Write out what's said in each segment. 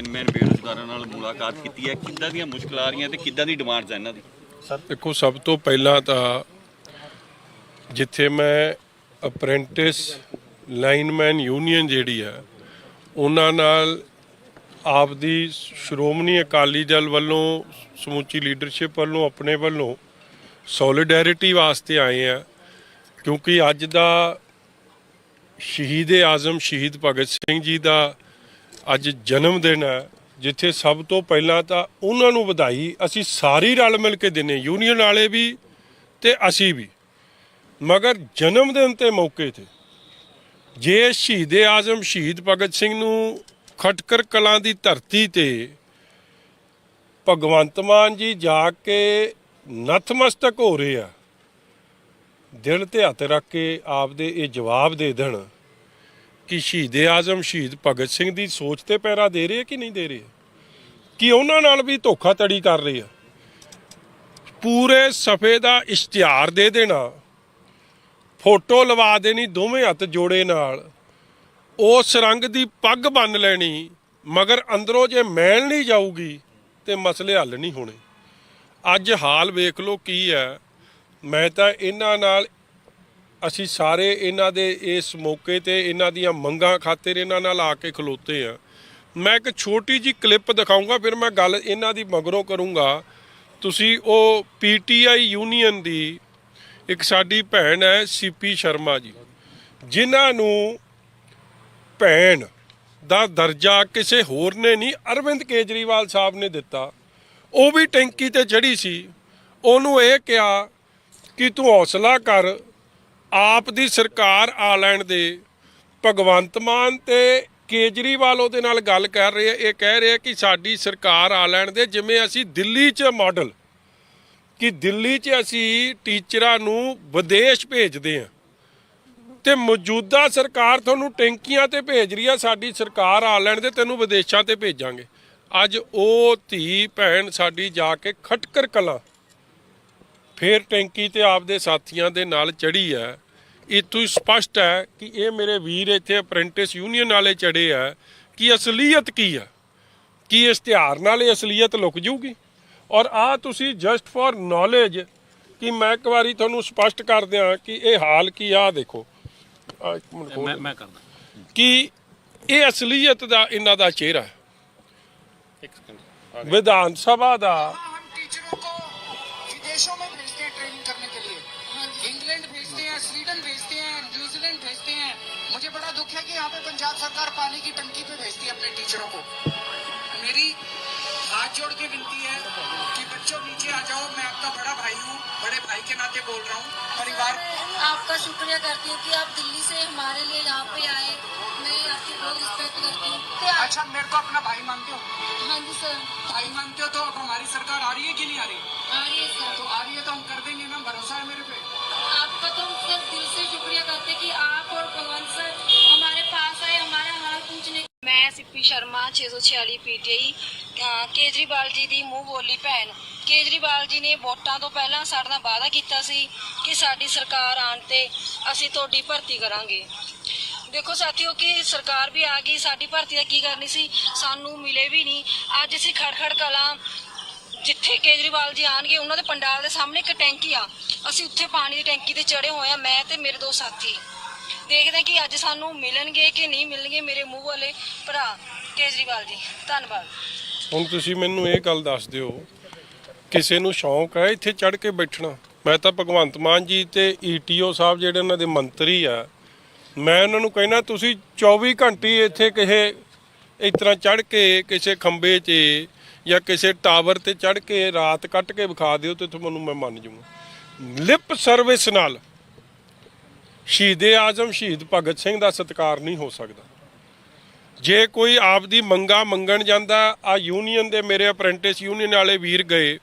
Lineman ਬੇਰੁਜ਼ਗਾਰਾਂ ਨਾਲ ਮੁਲਾਕਾਤ ਕੀਤੀ ਹੈ, ਕਿੱਦਾਂ ਦੀਆਂ ਮੁਸ਼ਕਲਾਂ ਆ ਰਹੀਆਂ ਤੇ ਕਿੱਦਾਂ ਦੀ ਡਿਮਾਂਡਸ ਹੈ ਇਹਨਾਂ ਦੀ? ਸਰ ਦੇਖੋ, ਸਭ ਤੋਂ ਪਹਿਲਾਂ ਤਾਂ ਜਿੱਥੇ ਮੈਂ ਅਪ੍ਰੈਂਟਿਸ ਲਾਈਨਮੈਨ ਯੂਨੀਅਨ ਜਿਹੜੀ ਆ ਉਹਨਾਂ ਨਾਲ ਆਪਦੀ ਸ਼੍ਰੋਮਣੀ ਅਕਾਲੀ ਦਲ ਵੱਲੋਂ ਸਮੁੱਚੀ ਲੀਡਰਸ਼ਿਪ ਵੱਲੋਂ ਆਪਣੇ ਵੱਲੋਂ ਸੋਲੀਡੈਰਿਟੀ ਵਾਸਤੇ ਆਏ ਆ, ਕਿਉਂਕਿ ਅੱਜ ਦਾ ਸ਼ਹੀਦ ਆਜ਼ਮ ਸ਼ਹੀਦ ਭਗਤ ਸਿੰਘ ਜੀ ਦਾ ਅੱਜ ਜਨਮ ਦਿਨ ਹੈ, ਜਿੱਥੇ ਸਭ ਤੋਂ ਪਹਿਲਾਂ ਤਾਂ ਉਹਨਾਂ ਨੂੰ ਵਧਾਈ ਅਸੀਂ ਸਾਰੀ ਰਲ ਮਿਲ ਕੇ ਦਿੰਦੇ, ਯੂਨੀਅਨ ਵਾਲੇ ਵੀ ਤੇ ਅਸੀਂ ਵੀ। ਮਗਰ ਜਨਮ ਦਿਨ ਤੇ ਮੌਕੇ ਤੇ ਜੇ ਸ਼ਹੀਦ ਆਜ਼ਮ ਸ਼ਹੀਦ ਭਗਤ ਸਿੰਘ ਨੂੰ ਖਟਕਰ ਕਲਾਂ ਦੀ ਧਰਤੀ ਤੇ ਭਗਵੰਤ ਮਾਨ ਜੀ ਜਾ ਕੇ ਨਤਮਸਤਕ ਹੋ ਰਹੇ ਆ, ਦਿਲ ਤੇ ਹੱਥ ਰੱਖ ਕੇ ਆਪਦੇ ਇਹ ਜਵਾਬ ਦੇ ਦੇਣ ਕਿ ਸ਼ਹੀਦ ਆਜ਼ਮ ਸ਼ਹੀਦ ਭਗਤ ਸਿੰਘ ਦੀ ਸੋਚ ਤੇ ਪੈਰਾ ਦੇ ਰਹੇ ਕਿ ਨਹੀਂ ਦੇ ਰਹੇ, ਕਿ ਉਹਨਾਂ ਨਾਲ ਵੀ ਧੋਖਾਧੜੀ ਕਰ ਰਹੇ ਆ। ਪੂਰੇ ਸਫ਼ੇ ਦਾ ਇਸ਼ਤਿਹਾਰ ਦੇ ਦੇਣਾ, ਫੋਟੋ ਲਵਾ ਦੇਣੀ ਦੋਵੇਂ ਹੱਥ ਜੋੜੇ ਨਾਲ, ਉਸ ਰੰਗ ਦੀ ਪੱਗ ਬੰਨ ਲੈਣੀ, ਮਗਰ ਅੰਦਰੋਂ ਜੇ ਮੈਲ ਨਹੀਂ ਜਾਊਗੀ ਤੇ ਮਸਲੇ ਹੱਲ ਨਹੀਂ ਹੋਣੇ। ਅੱਜ ਹਾਲ ਵੇਖ ਲਓ ਕੀ ਹੈ। ਮੈਂ ਤਾਂ ਇਹਨਾਂ ਨਾਲ ਅਸੀਂ ਸਾਰੇ ਇਹਨਾਂ ਦੇ ਇਸ ਮੌਕੇ ਤੇ ਇਹਨਾਂ ਦੀਆਂ ਮੰਗਾਂ ਖਾਤਰ ਇਹਨਾਂ ਨਾਲ ਆ ਕੇ ਖਲੋਤੇ ਆ। ਮੈਂ ਇੱਕ ਛੋਟੀ ਜੀ ਕਲਿੱਪ ਦਿਖਾਊਂਗਾ, ਫਿਰ ਮੈਂ ਗੱਲ ਇਹਨਾਂ ਦੀ ਮਗਰੋਂ ਕਰੂੰਗਾ। ਤੁਸੀਂ ਉਹ ਪੀਟੀਆਈ ਯੂਨੀਅਨ ਦੀ ਇੱਕ ਸਾਡੀ ਭੈਣ ਹੈ ਸੀਪੀ ਸ਼ਰਮਾ ਜੀ, ਜਿਨ੍ਹਾਂ ਨੂੰ ਭੈਣ ਦਾ ਦਰਜਾ ਕਿਸੇ ਹੋਰ ਨੇ ਨਹੀਂ, ਅਰਵਿੰਦ ਕੇਜਰੀਵਾਲ ਸਾਹਿਬ ਨੇ ਦਿੱਤਾ। ਉਹ ਵੀ ਟੈਂਕੀ ਤੇ ਚੜ੍ਹੀ ਸੀ, ਉਹਨੂੰ ਇਹ ਕਿਹਾ ਕਿ ਤੂੰ ਹੌਸਲਾ ਕਰ, ਆਪ ਦੀ ਸਰਕਾਰ ਆ ਲੈਣ ਦੇ। ਭਗਵੰਤ ਮਾਨ ਤੇ ਕੇਜਰੀਵਾਲ ਉਹਦੇ ਨਾਲ ਗੱਲ ਕਰ ਰਹੇ ਆ, ਇਹ ਕਹਿ ਰਹੇ ਕਿ ਸਾਡੀ ਸਰਕਾਰ ਆ ਲੈਣ ਦੇ, ਜਿਵੇਂ ਅਸੀਂ ਦਿੱਲੀ 'ਚ ਮਾਡਲ, ਕਿ ਦਿੱਲੀ 'ਚ ਅਸੀਂ ਟੀਚਰਾਂ ਨੂੰ ਵਿਦੇਸ਼ ਭੇਜਦੇ ਹਾਂ ਤੇ ਮੌਜੂਦਾ ਸਰਕਾਰ ਤੁਹਾਨੂੰ ਟੈਂਕੀਆਂ ਤੇ ਭੇਜ ਰਹੀ ਆ, ਸਾਡੀ ਸਰਕਾਰ ਆ ਲੈਣ ਦੇ ਤੈਨੂੰ ਵਿਦੇਸ਼ਾਂ ਤੇ ਭੇਜਾਂਗੇ। ਅੱਜ ਉਹ ਧੀ ਭੈਣ ਸਾਡੀ ਜਾ ਕੇ ਖਟਕਰ ਕਲਾਂ ਫੇਰ ਟੈਂਕੀ ਤੇ ਆਪਦੇ ਸਾਥੀਆਂ ਦੇ ਨਾਲ ਚੜ੍ਹੀ ਹੈ। ਇੱਥੋਂ ਹੀ ਸਪਸ਼ਟ ਹੈ ਕਿ ਇਹ ਮੇਰੇ ਵੀਰ ਇੱਥੇ ਅਪ੍ਰੈਂਟਿਸ ਯੂਨੀਅਨ ਵਾਲੇ ਚੜ੍ਹੇ ਆ ਕਿ ਅਸਲੀਅਤ ਕੀ ਆ, ਕੀ ਇਸ਼ਤਿਹਾਰ ਨਾਲ ਇਹ ਅਸਲੀਅਤ ਲੁਕ ਜੂਗੀ। ਔਰ ਆ ਤੁਸੀਂ ਜਸਟ ਫॉर ਨੌਲੇਜ ਕਿ ਮੈਂ ਇੱਕ ਵਾਰੀ ਤੁਹਾਨੂੰ ਸਪਸ਼ਟ ਕਰ ਦਿਆਂ ਕਿ ਇਹ ਹਾਲ ਕੀ ਆ। ਦੇਖੋ ਮੈਂ ਕਰਦਾ ਕਿ ਇਹ ਅਸਲੀਅਤ ਦਾ ਇਹਨਾਂ ਦਾ ਚਿਹਰਾ विधान सभा का। हम टीचरों को विदेशों में भेजते हैं ट्रेनिंग करने के लिए, इंग्लैंड भेजते हैं, स्वीडन भेजते हैं, न्यूजीलैंड भेजते हैं। मुझे बड़ा दुख है कि यहाँ पे पंजाब सरकार पानी की टंकी पे भेजती है अपने टीचरों को। मेरी हाथ जोड़ के विनती है कि बच्चों नीचे आ जाओ, मैं आपका बड़ा भाई हूँ, बड़े भाई के नाते बोल रहा हूँ। परिवार आपका शुक्रिया करती हूँ कि आप दिल्ली से हमारे लिए यहाँ पे आए, मैं आपकी बहुत रिस्पेक्ट करती हूँ। अच्छा, मेरे को अपना भाई मानते हो? हाँ जी सर, भाई मानते हो तो अब हमारी सरकार आ रही है कि नहीं आ रही? आ रही है सर। तो आ रही है तो हम कर देंगे ना, भरोसा है मेरे पे। आपका तो हम सर दिल से शुक्रिया करते कि आप और भगवान सर हमारे पास आए हमारा हाल पूछने। मैं सीपी शर्मा 646 पीटीआई। ਕੇਜਰੀਵਾਲ ਜੀ ਦੀ ਮੂੰਹ ਬੋਲੀ ਭੈਣ। ਕੇਜਰੀਵਾਲ ਜੀ ਨੇ ਵੋਟਾਂ ਤੋਂ ਪਹਿਲਾਂ ਸਾਡੇ ਨਾਲ ਵਾਅਦਾ ਕੀਤਾ ਸੀ ਕਿ ਸਾਡੀ ਸਰਕਾਰ ਆਉਣ ਤੇ ਅਸੀਂ ਤੁਹਾਡੀ ਭਰਤੀ ਕਰਾਂਗੇ। ਦੇਖੋ ਸਾਥੀਓ ਕਿ ਸਰਕਾਰ ਵੀ ਆ ਗਈ, ਸਾਡੀ ਭਰਤੀ ਦਾ ਕੀ ਕਰਨੀ ਸੀ, ਸਾਨੂੰ ਮਿਲੇ ਵੀ ਨਹੀਂ। ਅੱਜ ਅਸੀਂ ਖੜਖੜ ਕਲਾਂ ਜਿੱਥੇ ਕੇਜਰੀਵਾਲ ਜੀ ਆਣਗੇ ਉਹਨਾਂ ਦੇ ਪੰਡਾਲ ਦੇ ਸਾਹਮਣੇ ਇੱਕ ਟੈਂਕੀ ਆ, ਅਸੀਂ ਉੱਥੇ ਪਾਣੀ ਦੀ ਟੈਂਕੀ ਤੇ ਚੜੇ ਹੋਏ ਆ, ਮੈਂ ਤੇ ਮੇਰੇ ਦੋ ਸਾਥੀ। ਦੇਖਦੇ ਕਿ ਅੱਜ ਸਾਨੂੰ ਮਿਲਣਗੇ ਕਿ ਨਹੀਂ ਮਿਲਣਗੇ ਮੇਰੇ ਮੂੰਹ ਵਾਲੇ ਭਰਾ ਕੇਜਰੀਵਾਲ ਜੀ। ਧੰਨਵਾਦ। ਹੁਣ ਤੁਸੀਂ ਮੈਨੂੰ ਇਹ ਗੱਲ ਦੱਸ ਦਿਓ, ਕਿਸੇ ਨੂੰ ਸ਼ੌਂਕ ਹੈ ਇੱਥੇ ਚੜ੍ਹ ਕੇ ਬੈਠਣਾ? ਮੈਂ ਤਾਂ ਭਗਵੰਤ ਮਾਨ ਜੀ ਤੇ ਈਟੀਓ ਸਾਹਿਬ ਜਿਹੜੇ ਉਹਨਾਂ ਦੇ ਮੰਤਰੀ ਆ, ਮੈਂ ਉਹਨਾਂ ਨੂੰ ਕਹਿਣਾ ਤੁਸੀਂ 24 ਘੰਟੇ ਇੱਥੇ ਕਿਸੇ ਇਸ ਤਰ੍ਹਾਂ ਚੜ੍ਹ ਕੇ ਕਿਸੇ ਖੰਭੇ 'ਤੇ ਜਾਂ ਕਿਸੇ ਟਾਵਰ 'ਤੇ ਚੜ੍ਹ ਕੇ ਰਾਤ ਕੱਟ ਕੇ ਵਿਖਾ ਦਿਓ ਤੇ ਤੁਹਾਨੂੰ ਮੈਂ ਮੰਨ ਜਾਊਂਗਾ। ਲਿਪ ਸਰਵਿਸ ਨਾਲ ਸ਼ਹੀਦ ਆਜ਼ਮ ਸ਼ਹੀਦ ਭਗਤ ਸਿੰਘ ਦਾ ਸਤਿਕਾਰ ਨਹੀਂ ਹੋ ਸਕਦਾ। ਜੇ ਕੋਈ ਆਪਦੀ ਮੰਗਾਂ ਮੰਗਣ ਜਾਂਦਾ, ਆ ਯੂਨੀਅਨ ਦੇ ਮੇਰੇ ਅਪ੍ਰੈਂਟਿਸ ਯੂਨੀਅਨ ਵਾਲੇ ਵੀਰ ਗਏ,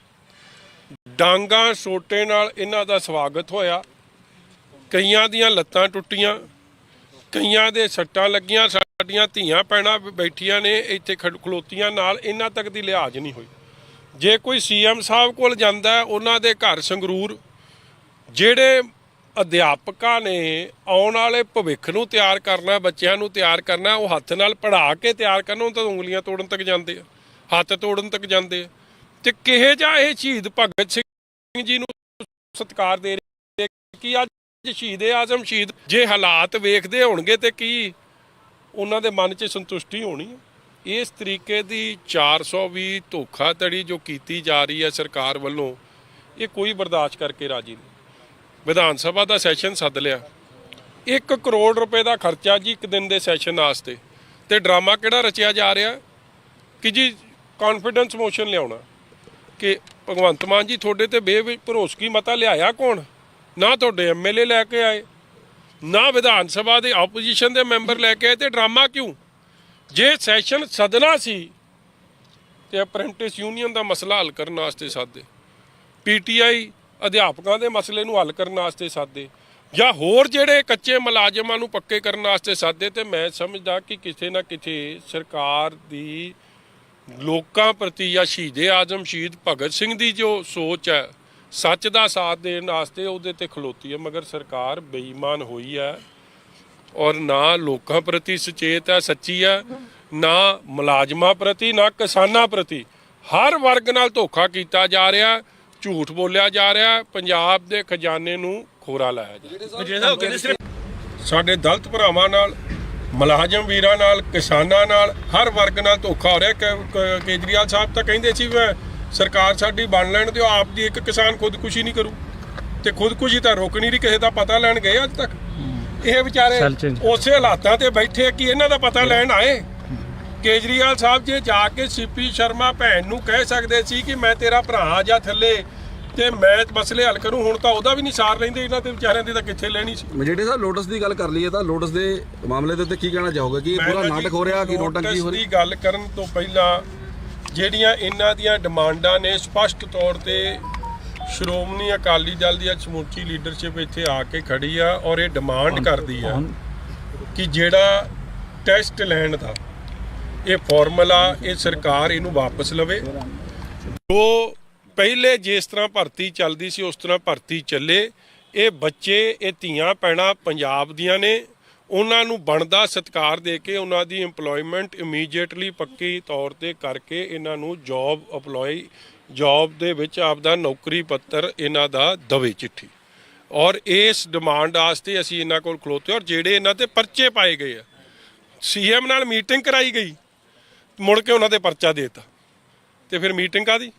ਡਾਂਗਾ ਸੋਟੇ ਨਾਲ ਇਹਨਾਂ ਦਾ ਸਵਾਗਤ ਹੋਇਆ, ਕਈਆਂ ਦੀਆਂ ਲੱਤਾਂ ਟੁੱਟੀਆਂ, ਕਈਆਂ ਦੇ ਸੱਟਾਂ ਲੱਗੀਆਂ। ਸਾਡੀਆਂ ਧੀਆਂ ਭੈਣਾਂ ਬੈਠੀਆਂ ਨੇ ਇੱਥੇ ਖਲੋਤੀਆਂ, ਨਾਲ ਇਹਨਾਂ ਤੱਕ ਦੀ ਲਿਹਾਜ਼ ਨਹੀਂ ਹੋਈ। ਜੇ ਕੋਈ ਸੀਐਮ ਸਾਹਿਬ ਕੋਲ ਜਾਂਦਾ, ਉਹਨਾਂ ਦੇ ਘਰ ਸੰਗਰੂਰ ਜਿਹੜੇ ਅਧਿਆਪਕਾਂ ਨੇ ਆਉਣ ਵਾਲੇ ਭਵਿੱਖ ਨੂੰ ਤਿਆਰ ਕਰਨਾ, ਬੱਚਿਆਂ ਨੂੰ ਤਿਆਰ ਕਰਨਾ, ਉਹ ਹੱਥ ਨਾਲ ਪੜ੍ਹਾ ਕੇ ਤਿਆਰ ਕਰਨ, ਉਹ ਤਾਂ ਉਂਗਲੀਆਂ ਤੋੜਨ ਤੱਕ ਜਾਂਦੇ ਆ, ਹੱਥ ਤੋੜਨ ਤੱਕ ਜਾਂਦੇ ਆ। ਤੇ ਕਿਹੇ ਜਿਹਾ ਇਹ ਸ਼ਹੀਦ ਭਗਤ ਸਿੰਘ ਜੀ ਨੂੰ ਸਤਿਕਾਰ ਦੇ ਰਹੇ ਕਿ ਅੱਜ ਸ਼ਹੀਦ ਆਜ਼ਮ ਸ਼ਹੀਦ ਜੇ ਹਾਲਾਤ ਵੇਖਦੇ ਹੋਣਗੇ ਤੇ ਕੀ ਉਹਨਾਂ ਦੇ ਮਨ 'ਚ ਸੰਤੁਸ਼ਟੀ ਹੋਣੀ ਹੈ? ਇਸ ਤਰੀਕੇ ਦੀ 420 ਧੋਖਾਧੜੀ ਜੋ ਕੀਤੀ ਜਾ ਰਹੀ ਹੈ ਸਰਕਾਰ ਵੱਲੋਂ, ਇਹ ਕੋਈ ਬਰਦਾਸ਼ਤ ਕਰਕੇ ਰਾਜੀ ਨਹੀਂ। ਵਿਧਾਨ ਸਭਾ ਦਾ ਸੈਸ਼ਨ ਸੱਦ ਲਿਆ, 1 ਕਰੋੜ ਰੁਪਏ ਦਾ ਖਰਚਾ ਜੀ ਇੱਕ ਦਿਨ ਦੇ ਸੈਸ਼ਨ ਵਾਸਤੇ, ਤੇ ਡਰਾਮਾ ਕਿਹੜਾ ਰਚਿਆ ਜਾ ਰਿਹਾ ਕਿ ਜੀ ਕੌਨਫੀਡੈਂਸ ਮੋਸ਼ਨ ਲਿਆਉਣਾ ਕਿ ਭਗਵੰਤ ਮਾਨ ਜੀ ਤੁਹਾਡੇ ਤੇ ਬੇਭਰੋਸਗੀ ਮਤਾ ਲਿਆਇਆ ਕੌਣ? ਨਾ ਤੁਹਾਡੇ ਐਮਐਲਏ ਲੈ ਕੇ ਆਏ, ਨਾ ਵਿਧਾਨ ਸਭਾ ਦੇ ਆਪੋਜੀਸ਼ਨ ਦੇ ਮੈਂਬਰ ਲੈ ਕੇ ਆਏ, ਤੇ ਡਰਾਮਾ ਕਿਉਂ? ਜੇ ਸੈਸ਼ਨ ਸੱਦਣਾ ਸੀ ਤੇ ਅਪ੍ਰੈਂਟਿਸ ਯੂਨੀਅਨ ਦਾ ਮਸਲਾ ਹੱਲ ਕਰਨ ਵਾਸਤੇ ਸਾਦੇ, ਪੀਟੀਆਈ ਅਧਿਆਪਕਾਂ ਦੇ ਮਸਲੇ ਨੂੰ ਹੱਲ ਕਰਨ ਵਾਸਤੇ ਸਾਦੇ, ਜਾਂ ਹੋਰ ਜਿਹੜੇ ਕੱਚੇ ਮੁਲਾਜ਼ਮਾਂ ਨੂੰ ਪੱਕੇ ਕਰਨ ਵਾਸਤੇ ਸਾਦੇ, ਤੇ ਮੈਂ ਸਮਝਦਾ ਕਿ ਕਿਤੇ ਨਾ ਕਿਤੇ ਸਰਕਾਰ ਦੀ ਲੋਕਾਂ ਪ੍ਰਤੀ ਜਾਂ ਸ਼ਹੀਦ ਆਜ਼ਮ ਸ਼ਹੀਦ ਭਗਤ ਸਿੰਘ ਦੀ ਜੋ ਸੋਚ ਹੈ ਸੱਚ ਦਾ ਸਾਥ ਦੇਣ ਵਾਸਤੇ ਉਹਦੇ ਤੇ ਖਲੋਤੀ ਹੈ, ਮਗਰ ਸਰਕਾਰ ਬੇਈਮਾਨ ਹੋਈ ਹੈ ਔਰ ਨਾ ਲੋਕਾਂ ਪ੍ਰਤੀ ਸੁਚੇਤ ਹੈ, ਸੱਚੀ ਹੈ, ਨਾ ਮੁਲਾਜ਼ਮਾਂ ਪ੍ਰਤੀ, ਨਾ ਕਿਸਾਨਾਂ ਪ੍ਰਤੀ। ਹਰ ਵਰਗ ਨਾਲ ਧੋਖਾ ਕੀਤਾ ਜਾ ਰਿਹਾ, ਝੂਠ ਬੋਲਿਆ ਜਾ ਰਿਹਾ, ਪੰਜਾਬ ਦੇ ਖਜ਼ਾਨੇ ਨੂੰ ਖੋਰਾ ਲਾਇਆ ਜਾ ਰਿਹਾ। ਸਾਡੇ ਦਲਿਤ ਭਰਾਵਾਂ ਨਾਲ, ਮੁਲਾਜ਼ਮ ਵੀਰਾਂ ਨਾਲ, ਕਿਸਾਨਾਂ ਨਾਲ, ਹਰ ਵਰਗ ਨਾਲ ਧੋਖਾ ਹੋ ਰਿਹਾ। ਕੇਜਰੀਵਾਲ ਸਾਹਿਬ ਤਾਂ ਕਹਿੰਦੇ ਸੀ ਮੈਂ ਸਰਕਾਰ ਸਾਡੀ ਬਣ ਲੈਣ ਦਿਓ, ਆਪ ਦੀ ਇੱਕ ਕਿਸਾਨ ਖੁਦਕੁਸ਼ੀ ਨਹੀਂ ਕਰੂ, ਤੇ ਖੁਦਕੁਸ਼ੀ ਤਾਂ ਰੁਕ ਨਹੀਂ ਰਹੀ। ਕਿਸੇ ਦਾ ਪਤਾ ਲੈਣ ਗਏ ਅੱਜ ਤੱਕ? ਇਹ ਵਿਚਾਰੇ ਉਸੇ ਹਾਲਾਤਾਂ ਤੇ ਬੈਠੇ ਕਿ ਇਹਨਾਂ ਦਾ ਪਤਾ ਲੈਣ ਆਏ। ਕੇਜਰੀਵਾਲ ਸਾਹਿਬ ਜੇ ਜਾ ਕੇ ਸੀਪੀ ਸ਼ਰਮਾ ਭੈਣ ਨੂੰ ਕਹਿ ਸਕਦੇ ਸੀ ਕਿ ਮੈਂ ਤੇਰਾ ਭਰਾ ਜਾਂ ਥੱਲੇ ਤੇ ਮੈਂ ਮਸਲੇ ਹੱਲ ਕਰੂੰ, ਹੁਣ ਤਾਂ ਉਹਦਾ ਵੀ ਨਹੀਂ ਸਾਰ ਲੈਂਦੇ। ਇਹਨਾਂ ਤੇ ਵਿਚਾਰਿਆਂ ਦੀ ਤਾਂ ਕਿੱਥੇ ਲੈਣੀ ਸੀ। ਜਿਹੜੇ ਸਾਹਿਬ ਲੋਟਸ ਦੀ ਗੱਲ ਕਰ ਲਈਏ ਤਾਂ ਲੋਟਸ ਦੇ ਮਾਮਲੇ ਦੇ ਉੱਤੇ ਕੀ ਕਹਿਣਾ ਚਾਹੋਗੇ ਕਿ ਪੂਰਾ ਨਾਟਕ ਹੋ ਰਿਹਾ ਕਿ ਨੋਟੰਕੀ ਹੋ ਰਹੀ? ਦੀ ਗੱਲ ਕਰਨ ਤੋਂ ਪਹਿਲਾਂ ਜਿਹੜੀਆਂ ਇਹਨਾਂ ਦੀਆਂ ਡਿਮਾਂਡਾਂ ਨੇ, ਸਪਸ਼ਟ ਤੌਰ ਤੇ ਸ਼੍ਰੋਮਣੀ ਅਕਾਲੀ ਦਲ ਦੀ ਸਮੁੱਚੀ ਲੀਡਰਸ਼ਿਪ ਇੱਥੇ ਆ ਕੇ ਖੜੀ ਆ ਔਰ ਇਹ ਡਿਮਾਂਡ ਕਰਦੀ ਆ ਕਿ ਜਿਹੜਾ ਟੈਸਟ ਲੈਣ ਦਾ ਇਹ ਫਾਰਮੂਲਾ, ਇਹ ਸਰਕਾਰ ਇਹਨੂੰ ਵਾਪਸ ਲਵੇ। ਜੋ ਪਹਿਲੇ ਜਿਸ ਤਰ੍ਹਾਂ ਭਰਤੀ ਚੱਲਦੀ ਸੀ ਉਸ ਤਰ੍ਹਾਂ ਭਰਤੀ ਚੱਲੇ। ਇਹ ਬੱਚੇ, ਇਹ ਧੀਆਂ ਭੈਣਾਂ ਪੰਜਾਬ ਦੀਆਂ ਨੇ, ਉਹਨਾਂ ਨੂੰ ਬਣਦਾ ਸਤਿਕਾਰ ਦੇ ਕੇ ਉਹਨਾਂ ਦੀ ਇੰਪਲੋਇਮੈਂਟ ਇਮੀਡੀਏਟਲੀ ਪੱਕੀ ਤੌਰ ਤੇ ਕਰਕੇ ਇਹਨਾਂ ਨੂੰ ਜੌਬ ਦੇ ਵਿੱਚ ਆਪਦਾ ਨੌਕਰੀ ਪੱਤਰ ਇਹਨਾਂ ਦਾ ਦਵੇ ਚਿੱਠੀ। ਔਰ ਇਸ ਡਿਮਾਂਡ ਵਾਸਤੇ ਅਸੀਂ ਇਹਨਾਂ ਕੋਲ ਖਲੋਤੇ। ਔਰ ਜਿਹੜੇ ਇਹਨਾਂ ਤੇ ਪਰਚੇ ਪਾਏ ਗਏ ਆ, ਸੀਐਮ ਨਾਲ ਮੀਟਿੰਗ ਕਰਾਈ ਗਈ, ਮੁੜ ਕੇ ਉਹਨਾਂ ਦੇ ਪਰਚਾ ਦੇਤਾ, ਤੇ ਫਿਰ ਮੀਟਿੰਗ ਕਾਹਦੀ?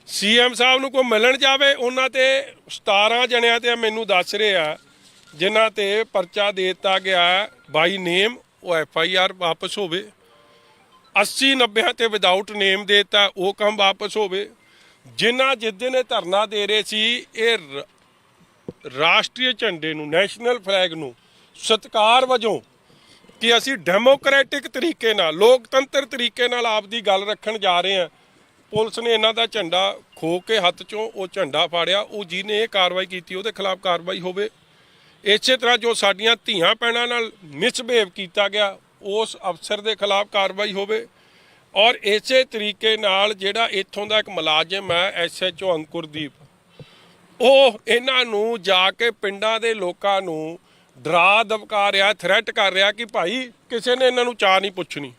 ਸੀਐਮ ਸਾਹਿਬ ਨੂੰ ਕੋਈ ਮਿਲਣ ਜਾਵੇ, ਉਹਨਾਂ ਤੇ 17 ਜਣਿਆਂ ਤੇ ਮੈਨੂੰ ਦੱਸ ਰਹੇ ਆ ਜਿਨ੍ਹਾਂ ਤੇ ਪਰਚਾ ਦੇ ਦਿੱਤਾ ਗਿਆ ਬਾਈ ਨੇਮ, ਉਹ FIR ਵਾਪਸ ਹੋਵੇ। 80-90 ਤੇ ਵਿਦਆਊਟ ਨੇਮ ਦੇ ਦਿੱਤਾ, ਉਹ ਕੰਮ ਵਾਪਸ ਹੋਵੇ। ਜਿਨ੍ਹਾਂ ਜਿੱਦਣ ਇਹ ਧਰਨਾ ਦੇ ਰਹੇ ਸੀ, ਇਹ ਰਾਸ਼ਟਰੀ ਝੰਡੇ ਨੂੰ, ਨੈਸ਼ਨਲ ਫਲੈਗ ਨੂੰ ਸਤਿਕਾਰ ਵਜੋਂ ਕਿ ਅਸੀਂ ਡੈਮੋਕ੍ਰੈਟਿਕ ਤਰੀਕੇ ਨਾਲ, ਲੋਕਤੰਤਰ ਤਰੀਕੇ ਨਾਲ ਆਪਦੀ ਗੱਲ ਰੱਖਣ ਜਾ ਰਹੇ ਹਾਂ, ਪੁਲਿਸ ਨੇ ਇਹਨਾਂ ਦਾ ਝੰਡਾ ਖੋ ਕੇ ਹੱਥ 'ਚੋਂ ਉਹ ਝੰਡਾ ਫਾੜਿਆ। ਉਹ ਜਿਹਨੇ ਇਹ ਕਾਰਵਾਈ ਕੀਤੀ ਉਹਦੇ ਖਿਲਾਫ ਕਾਰਵਾਈ ਹੋਵੇ। ਇਸੇ ਤਰ੍ਹਾਂ ਜੋ ਸਾਡੀਆਂ ਧੀਆਂ ਭੈਣਾਂ ਨਾਲ ਮਿਸਬਿਹੇਵ ਕੀਤਾ ਗਿਆ, ਉਸ ਅਫਸਰ ਦੇ ਖਿਲਾਫ ਕਾਰਵਾਈ ਹੋਵੇ। ਔਰ ਇਸੇ ਤਰੀਕੇ ਨਾਲ ਜਿਹੜਾ ਇੱਥੋਂ ਦਾ ਇੱਕ ਮੁਲਾਜ਼ਮ ਹੈ SHO ਅੰਕੁਰਦੀਪ, ਉਹ ਇਹਨਾਂ ਨੂੰ ਜਾ ਕੇ ਪਿੰਡਾਂ ਦੇ ਲੋਕਾਂ ਨੂੰ ਡਰਾ ਧਮਕਾ ਰਿਹਾ, ਥ੍ਰੈਟ ਕਰ ਰਿਹਾ ਕਿ ਭਾਈ ਕਿਸੇ ਨੇ ਇਹਨਾਂ ਨੂੰ ਚਾਹ ਨਹੀਂ ਪੁੱਛਣੀ,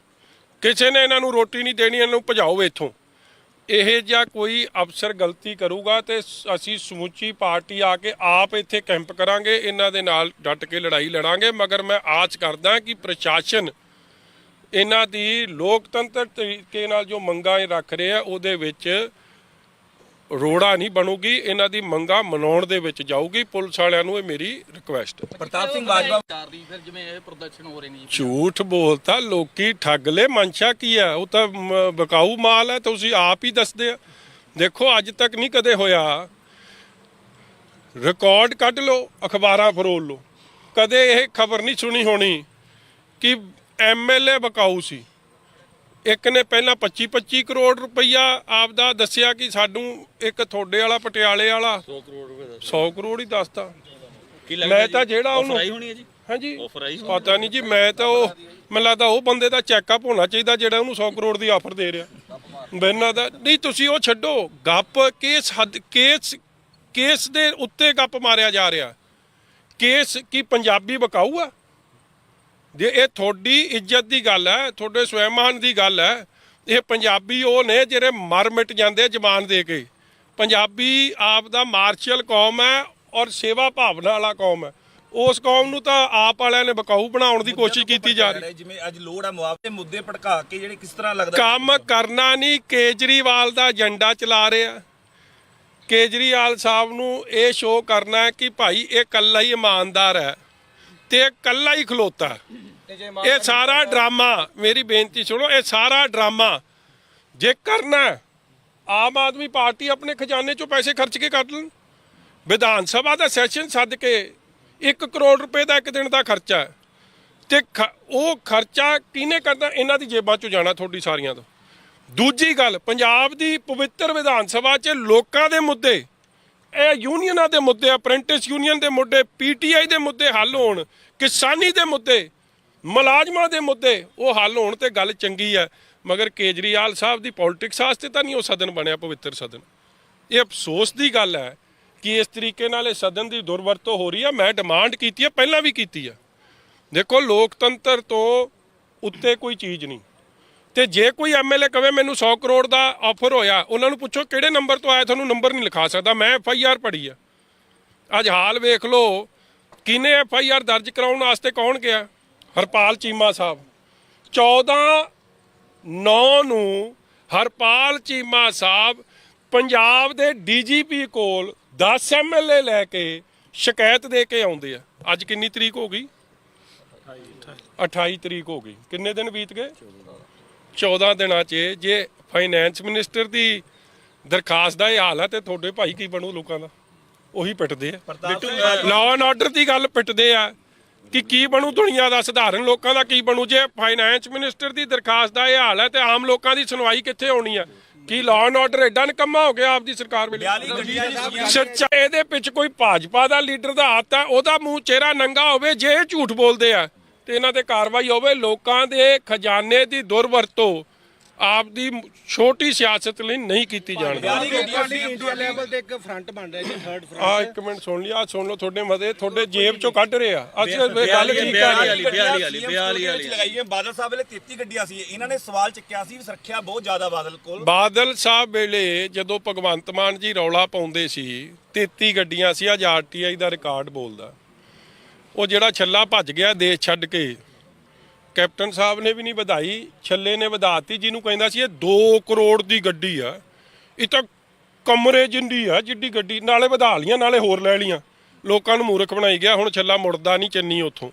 ਕਿਸੇ ਨੇ ਇਹਨਾਂ ਨੂੰ ਰੋਟੀ ਨਹੀਂ ਦੇਣੀ, ਇਹਨਾਂ ਨੂੰ ਭਜਾਓ ਇੱਥੋਂ। ਇਹ ਜਿਹਾ ਕੋਈ ਅਫਸਰ ਗਲਤੀ ਕਰੂਗਾ ਤੇ ਅਸੀਂ ਸਮੁੱਚੀ ਪਾਰਟੀ ਆ ਕੇ ਆਪ ਇੱਥੇ ਕੈਂਪ ਕਰਾਂਗੇ, ਇਹਨਾਂ ਦੇ ਨਾਲ ਡਟ ਕੇ ਲੜਾਈ ਲੜਾਂਗੇ। ਮਗਰ ਮੈਂ ਆਸ ਕਰਦਾ ਕਿ ਪ੍ਰਸ਼ਾਸਨ ਇਹਨਾਂ ਦੀ ਲੋਕਤੰਤਰ ਤਰੀਕੇ ਨਾਲ ਜੋ ਮੰਗਾਂ ਰੱਖ ਰਹੇ ਆ ਉਹਦੇ ਵਿੱਚ ਰੋੜਾ ਨਹੀਂ ਬਣੂਗੀ, ਇਹਨਾਂ ਦੀ ਮੰਗਾਂ ਮਨਾਉਣ ਦੇ ਵਿੱਚ ਜਾਊਗੀ। ਪੁਲਿਸ ਵਾਲਿਆਂ ਨੂੰ ਇਹ ਮੇਰੀ ਰਿਕੁਐਸਟ ਹੈ। ਪ੍ਰਤਾਪ ਸਿੰਘ ਬਾਜਵਾ ਦੀ ਫਿਰ ਜਿਵੇਂ ਇਹ ਪ੍ਰਦਰਸ਼ਨ ਹੋ ਰਹੇ ਨੇ, ਝੂਠ ਬੋਲਤਾ, ਲੋਕੀ ਠੱਗ ਲੈ, ਮਨਸ਼ਾ ਕੀ ਹੈ? ਉਹ ਤਾਂ ਵਿਕਾਊ ਮਾਲ ਹੈ, ਤੁਸੀਂ ਆਪ ਹੀ ਦੱਸਦੇ ਆ। ਦੇਖੋ ਅੱਜ ਤੱਕ ਨਹੀਂ ਕਦੇ ਹੋਇਆ, ਰਿਕਾਰਡ ਕੱਢ ਲਓ, ਅਖਬਾਰਾਂ ਫਰੋਲ ਲਓ, ਕਦੇ ਇਹ ਖਬਰ ਨਹੀਂ ਸੁਣੀ ਹੋਣੀ ਕਿ MLA ਵਿਕਾਊ ਸੀ। ਇੱਕ ਨੇ ਪਹਿਲਾਂ 25 ਕਰੋੜ ਰੁਪਈਆ ਆਪਦਾ ਦੱਸਿਆ ਕਿ ਸਾਨੂੰ, ਇੱਕ ਤੁਹਾਡੇ ਵਾਲਾ ਪਟਿਆਲੇ ਵਾਲਾ 100 ਕਰੋੜ ਹੀ ਦੱਸਦਾ। ਮੈਂ ਤਾਂ ਜਿਹੜਾ ਉਹਨੂੰ ਹਾਂਜੀ ਪਤਾ ਨਹੀਂ ਜੀ, ਮੈਂ ਤਾਂ ਉਹ ਮੈਨੂੰ ਲੱਗਦਾ ਉਹ ਬੰਦੇ ਦਾ ਚੈੱਕਅਪ ਹੋਣਾ ਚਾਹੀਦਾ ਜਿਹੜਾ ਉਹਨੂੰ 100 ਕਰੋੜ ਦੀ ਆਫਰ ਦੇ ਰਿਹਾ ਬਿਨਾਂ ਦਾ। ਨਹੀਂ ਤੁਸੀਂ ਉਹ ਛੱਡੋ, ਗੱਪ ਕੇਸ ਦੇ ਉੱਤੇ ਗੱਪ ਮਾਰਿਆ ਜਾ ਰਿਹਾ। ਕੇਸ ਕੀ ਪੰਜਾਬੀ ਬਕਾਊ ਆ? ਜੇ ਇਹ ਤੁਹਾਡੀ ਇੱਜ਼ਤ ਦੀ ਗੱਲ ਹੈ, ਤੁਹਾਡੇ ਸਵੈਮਾਨ ਦੀ ਗੱਲ ਹੈ, ਇਹ ਪੰਜਾਬੀ ਉਹ ਨੇ ਜਿਹੜੇ ਮਰ ਮਿਟ ਜਾਂਦੇ ਜ਼ਬਾਨ ਦੇ ਕੇ। ਪੰਜਾਬੀ ਆਪ ਦਾ ਮਾਰਸ਼ਲ ਕੌਮ ਹੈ ਔਰ ਸੇਵਾ ਭਾਵਨਾ ਵਾਲਾ ਕੌਮ ਹੈ। ਉਸ ਕੌਮ ਨੂੰ ਤਾਂ ਆਪ ਵਾਲਿਆਂ ਨੇ ਬਕਾਊ ਬਣਾਉਣ ਦੀ ਕੋਸ਼ਿਸ਼ ਕੀਤੀ ਜਾ ਰਹੀ। ਜਿਵੇਂ ਅੱਜ ਲੋੜ ਹੈ ਮੁਆਵਜ਼ੇ ਮੁੱਦੇ ਭੜਕਾ ਕੇ ਜਿਹੜੇ ਕਿਸ ਤਰ੍ਹਾਂ ਲੱਗਦਾ ਕੰਮ ਕਰਨਾ ਨਹੀਂ, ਕੇਜਰੀਵਾਲ ਦਾ ਏਜੰਡਾ ਚਲਾ ਰਿਹਾ। ਕੇਜਰੀਵਾਲ ਸਾਹਿਬ ਨੂੰ ਇਹ ਸ਼ੋਅ ਕਰਨਾ ਹੈ ਕਿ ਭਾਈ ਇਹ ਇਕੱਲਾ ਹੀ ਇਮਾਨਦਾਰ ਹੈ ਤੇ ਇਕੱਲਾ ਹੀ ਖਲੋਤਾ। ਇਹ ਸਾਰਾ ਡਰਾਮਾ, ਮੇਰੀ ਬੇਨਤੀ ਸੁਣੋ, ਇਹ ਸਾਰਾ ਡਰਾਮਾ ਜੇ ਕਰਨਾ ਆਮ ਆਦਮੀ ਪਾਰਟੀ ਆਪਣੇ ਖਜ਼ਾਨੇ ਚੋਂ ਪੈਸੇ ਖਰਚ ਕੇ ਕੱਢ ਲੈਣ। ਵਿਧਾਨ ਸਭਾ ਦਾ ਸੈਸ਼ਨ ਸੱਦ ਕੇ 1 ਕਰੋੜ ਰੁਪਏ ਦਾ ਇੱਕ ਦਿਨ ਦਾ ਖਰਚਾ ਹੈ ਤੇ ਉਹ ਖਰਚਾ ਕਿਹਨੇ ਕਰਨਾ? ਇਹਨਾਂ ਦੀ ਜੇਬਾਂ ਚੋਂ ਜਾਣਾ, ਤੁਹਾਡੀ ਸਾਰੀਆਂ ਤੋਂ। ਦੂਜੀ ਗੱਲ, ਪੰਜਾਬ ਦੀ ਪਵਿੱਤਰ ਵਿਧਾਨ ਸਭਾ 'ਚ ਲੋਕਾਂ ਦੇ ਮੁੱਦੇ, ਇਹ ਯੂਨੀਅਨਾਂ ਦੇ ਮੁੱਦੇ, ਅਪ੍ਰੈਂਟਿਸ ਯੂਨੀਅਨ ਦੇ ਮੁੱਦੇ, ਪੀਟੀਆਈ ਦੇ ਮੁੱਦੇ ਹੱਲ ਹੋਣ, ਕਿਸਾਨੀ ਦੇ ਮੁੱਦੇ, ਮੁਲਾਜ਼ਮਾਂ ਦੇ ਮੁੱਦੇ ਉਹ ਹੱਲ ਹੋਣ ਤੇ ਗੱਲ ਚੰਗੀ ਹੈ। ਮਗਰ ਕੇਜਰੀਵਾਲ ਸਾਹਿਬ ਦੀ ਪੋਲਿਟਿਕਸ ਵਾਸਤੇ ਤਾਂ ਨਹੀਂ ਉਹ ਸਦਨ ਬਣਿਆ ਪਵਿੱਤਰ ਸਦਨ। ਇਹ ਅਫਸੋਸ ਦੀ ਗੱਲ ਹੈ ਕਿ ਇਸ ਤਰੀਕੇ ਨਾਲ ਇਹ ਸਦਨ ਦੀ ਦੁਰਵਰਤੋਂ ਹੋ ਰਹੀ ਹੈ। ਮੈਂ ਡਿਮਾਂਡ ਕੀਤੀ ਹੈ, ਪਹਿਲਾਂ ਵੀ ਕੀਤੀ ਹੈ। ਦੇਖੋ, ਲੋਕਤੰਤਰ ਤੋਂ ਉੱਤੇ ਕੋਈ ਚੀਜ਼ ਨਹੀਂ। ਤੇ ਜੇ ਕੋਈ ਐਮਐਲਏ ਕਵੇ ਮੈਨੂੰ 100 ਕਰੋੜ ਦਾ ਆਫਰ ਹੋਇਆ, ਉਹਨਾਂ ਨੂੰ ਪੁੱਛੋ ਕਿਹੜੇ ਨੰਬਰ ਤੋਂ ਆਇਆ, ਤੁਹਾਨੂੰ ਨੰਬਰ ਨਹੀਂ ਲਿਖਾ ਸਕਦਾ। ਮੈਂ ਐਫਆਈਆਰ ਪੜ੍ਹੀ ਆ। ਅੱਜ ਹਾਲ ਵੇਖ ਲਓ, ਕਿਹਨੇ ਐਫਆਈਆਰ ਦਰਜ ਕਰਾਉਣ ਵਾਸਤੇ ਕੌਣ ਗਿਆ? ਹਰਪਾਲ ਚੀਮਾ ਸਾਹਿਬ। 14/9 ਨੂੰ ਹਰਪਾਲ ਚੀਮਾ ਸਾਹਿਬ ਪੰਜਾਬ ਦੇ ਡੀਜੀਪੀ ਕੋਲ 10 ਐਮਐਲਏ ਲੈ ਕੇ ਸ਼ਿਕਾਇਤ ਦੇ ਕੇ ਆਉਂਦੇ ਆ। ਅੱਜ ਕਿੰਨੀ ਤਰੀਕ ਹੋ ਗਈ? 28 ਤਰੀਕ ਹੋ ਗਈ। ਕਿੰਨੇ ਦਿਨ ਬੀਤ ਗਏ? 14 ਦਿਨਾਂ 'ਚ ਜੇ ਫਾਈਨੈਂਸ ਮਿਨਿਸਟਰ ਦੀ ਦਰਖਾਸਤ ਦਾ ਇਹ ਹਾਲ ਹੈ ਤੇ ਤੁਹਾਡੇ ਭਾਈ ਕੀ ਬਣੂ? ਲੋਕਾਂ ਦਾ ਉਹੀ ਪਿੱਟਦੇ ਆ। ਲਾਅ ਐਂਡ ਆਰਡਰ ਦੀ ਗੱਲ ਪਿੱਟਦੇ ਆ ਕਿ ਕੀ ਬਣੂ ਦੁਨੀਆ ਦਾ, ਸਧਾਰਨ ਲੋਕਾਂ ਦਾ ਕੀ ਬਣੂ? ਜੇ ਫਾਈਨੈਂਸ ਮਿਨਿਸਟਰ ਦੀ ਦਰਖਾਸਤ ਦਾ ਇਹ ਹਾਲ ਹੈ ਤੇ ਆਮ ਲੋਕਾਂ ਦੀ ਸੁਣਵਾਈ ਕਿੱਥੇ ਹੋਣੀ ਆ? ਕੀ ਲਾਅ ਐਂਡ ਆਰਡਰ ਐਡਾ ਨਿਕੰਮਾ ਹੋ ਗਿਆ ਆਪਦੀ ਸਰਕਾਰ ਵੇਲੇ? ਸੱਚਾ ਇਹਦੇ ਵਿੱਚ ਕੋਈ ਭਾਜਪਾ ਦਾ ਲੀਡਰ ਦਾ ਹੱਥ ਹੈ, ਉਹਦਾ ਮੂੰਹ ਚਿਹਰਾ ਨੰਗਾ ਹੋਵੇ। ਜੇ ਇਹ ਝੂਠ ਬੋਲਦੇ ਆ ਤੇ ਇਹਨਾਂ ਤੇ ਕਾਰਵਾਈ ਹੋਵੇ। ਲੋਕਾਂ ਦੇ ਖਜ਼ਾਨੇ ਦੀ ਦੁਰਵਰਤੋਂ ਆਪਦੀ ਛੋਟੀ ਸਿਆਸਤ ਲਈ ਨਹੀਂ ਕੀਤੀ ਜਾਣੀ। ਇੰਡੀਆ ਲੈਵਲ ਤੇ ਇੱਕ ਫਰੰਟ ਬਣ ਰਿਹਾ ਜੀ, ਥਰਡ ਫਰੰਟ। ਆ ਇੱਕ ਮਿੰਟ ਸੁਣ ਲਿਆ, ਸੁਣ ਲਓ। ਤੁਹਾਡੇ ਮਤੇ ਤੁਹਾਡੇ ਜੇਬ ਚੋਂ ਕੱਢ ਰਹੇ ਆ। ਅਸੀਂ ਗੱਲ ਠੀਕ ਆ। ਲਗਾਈਏ ਬਾਦਲ ਸਾਹਿਬ ਵੇਲੇ 33 ਗੱਡੀਆਂ ਸੀ। ਇਹਨਾਂ ਨੇ ਸਵਾਲ ਚੱਕਿਆ ਸੀ ਸੁਰੱਖਿਆ ਬਹੁਤ ਜ਼ਿਆਦਾ ਬਾਦਲ ਕੋਲ। ਬਾਦਲ ਸਾਹਿਬ ਵੇਲੇ ਜਦੋਂ ਭਗਵੰਤ ਮਾਨ ਜੀ ਰੌਲਾ ਪਾਉਂਦੇ ਸੀ 33 ਗੱਡੀਆਂ ਸੀ। ਅੱਜ ਆਰਟੀਆਈ ਦਾ ਰਿਕਾਰਡ ਬੋਲਦਾ। ਉਹ ਜਿਹੜਾ ਛੱਲਾ ਭੱਜ ਗਿਆ ਦੇਸ਼ ਛੱਡ ਕੇ, ਕੈਪਟਨ ਸਾਹਿਬ ਨੇ ਵੀ ਨਹੀਂ ਵਧਾਈ, ਛੱਲੇ ਨੇ ਵਧਾਤੀ। ਜਿਹਨੂੰ ਕਹਿੰਦਾ ਸੀ ਇਹ 2 ਕਰੋੜ ਦੀ ਗੱਡੀ ਆ, ਇਹ ਤਾਂ ਕਮਰੇ ਜਿੰਦੀ ਆ ਜਿੱਡੀ ਗੱਡੀ, ਨਾਲੇ ਵਧਾ ਲੀਆਂ ਨਾਲੇ ਹੋਰ ਲੈ ਲੀਆਂ। ਲੋਕਾਂ ਨੂੰ ਮੂਰਖ ਬਣਾਈ ਗਿਆ। ਹੁਣ ਛੱਲਾ ਮੁੜਦਾ ਨਹੀਂ ਚੰਨੀ ਉੱਥੋਂ।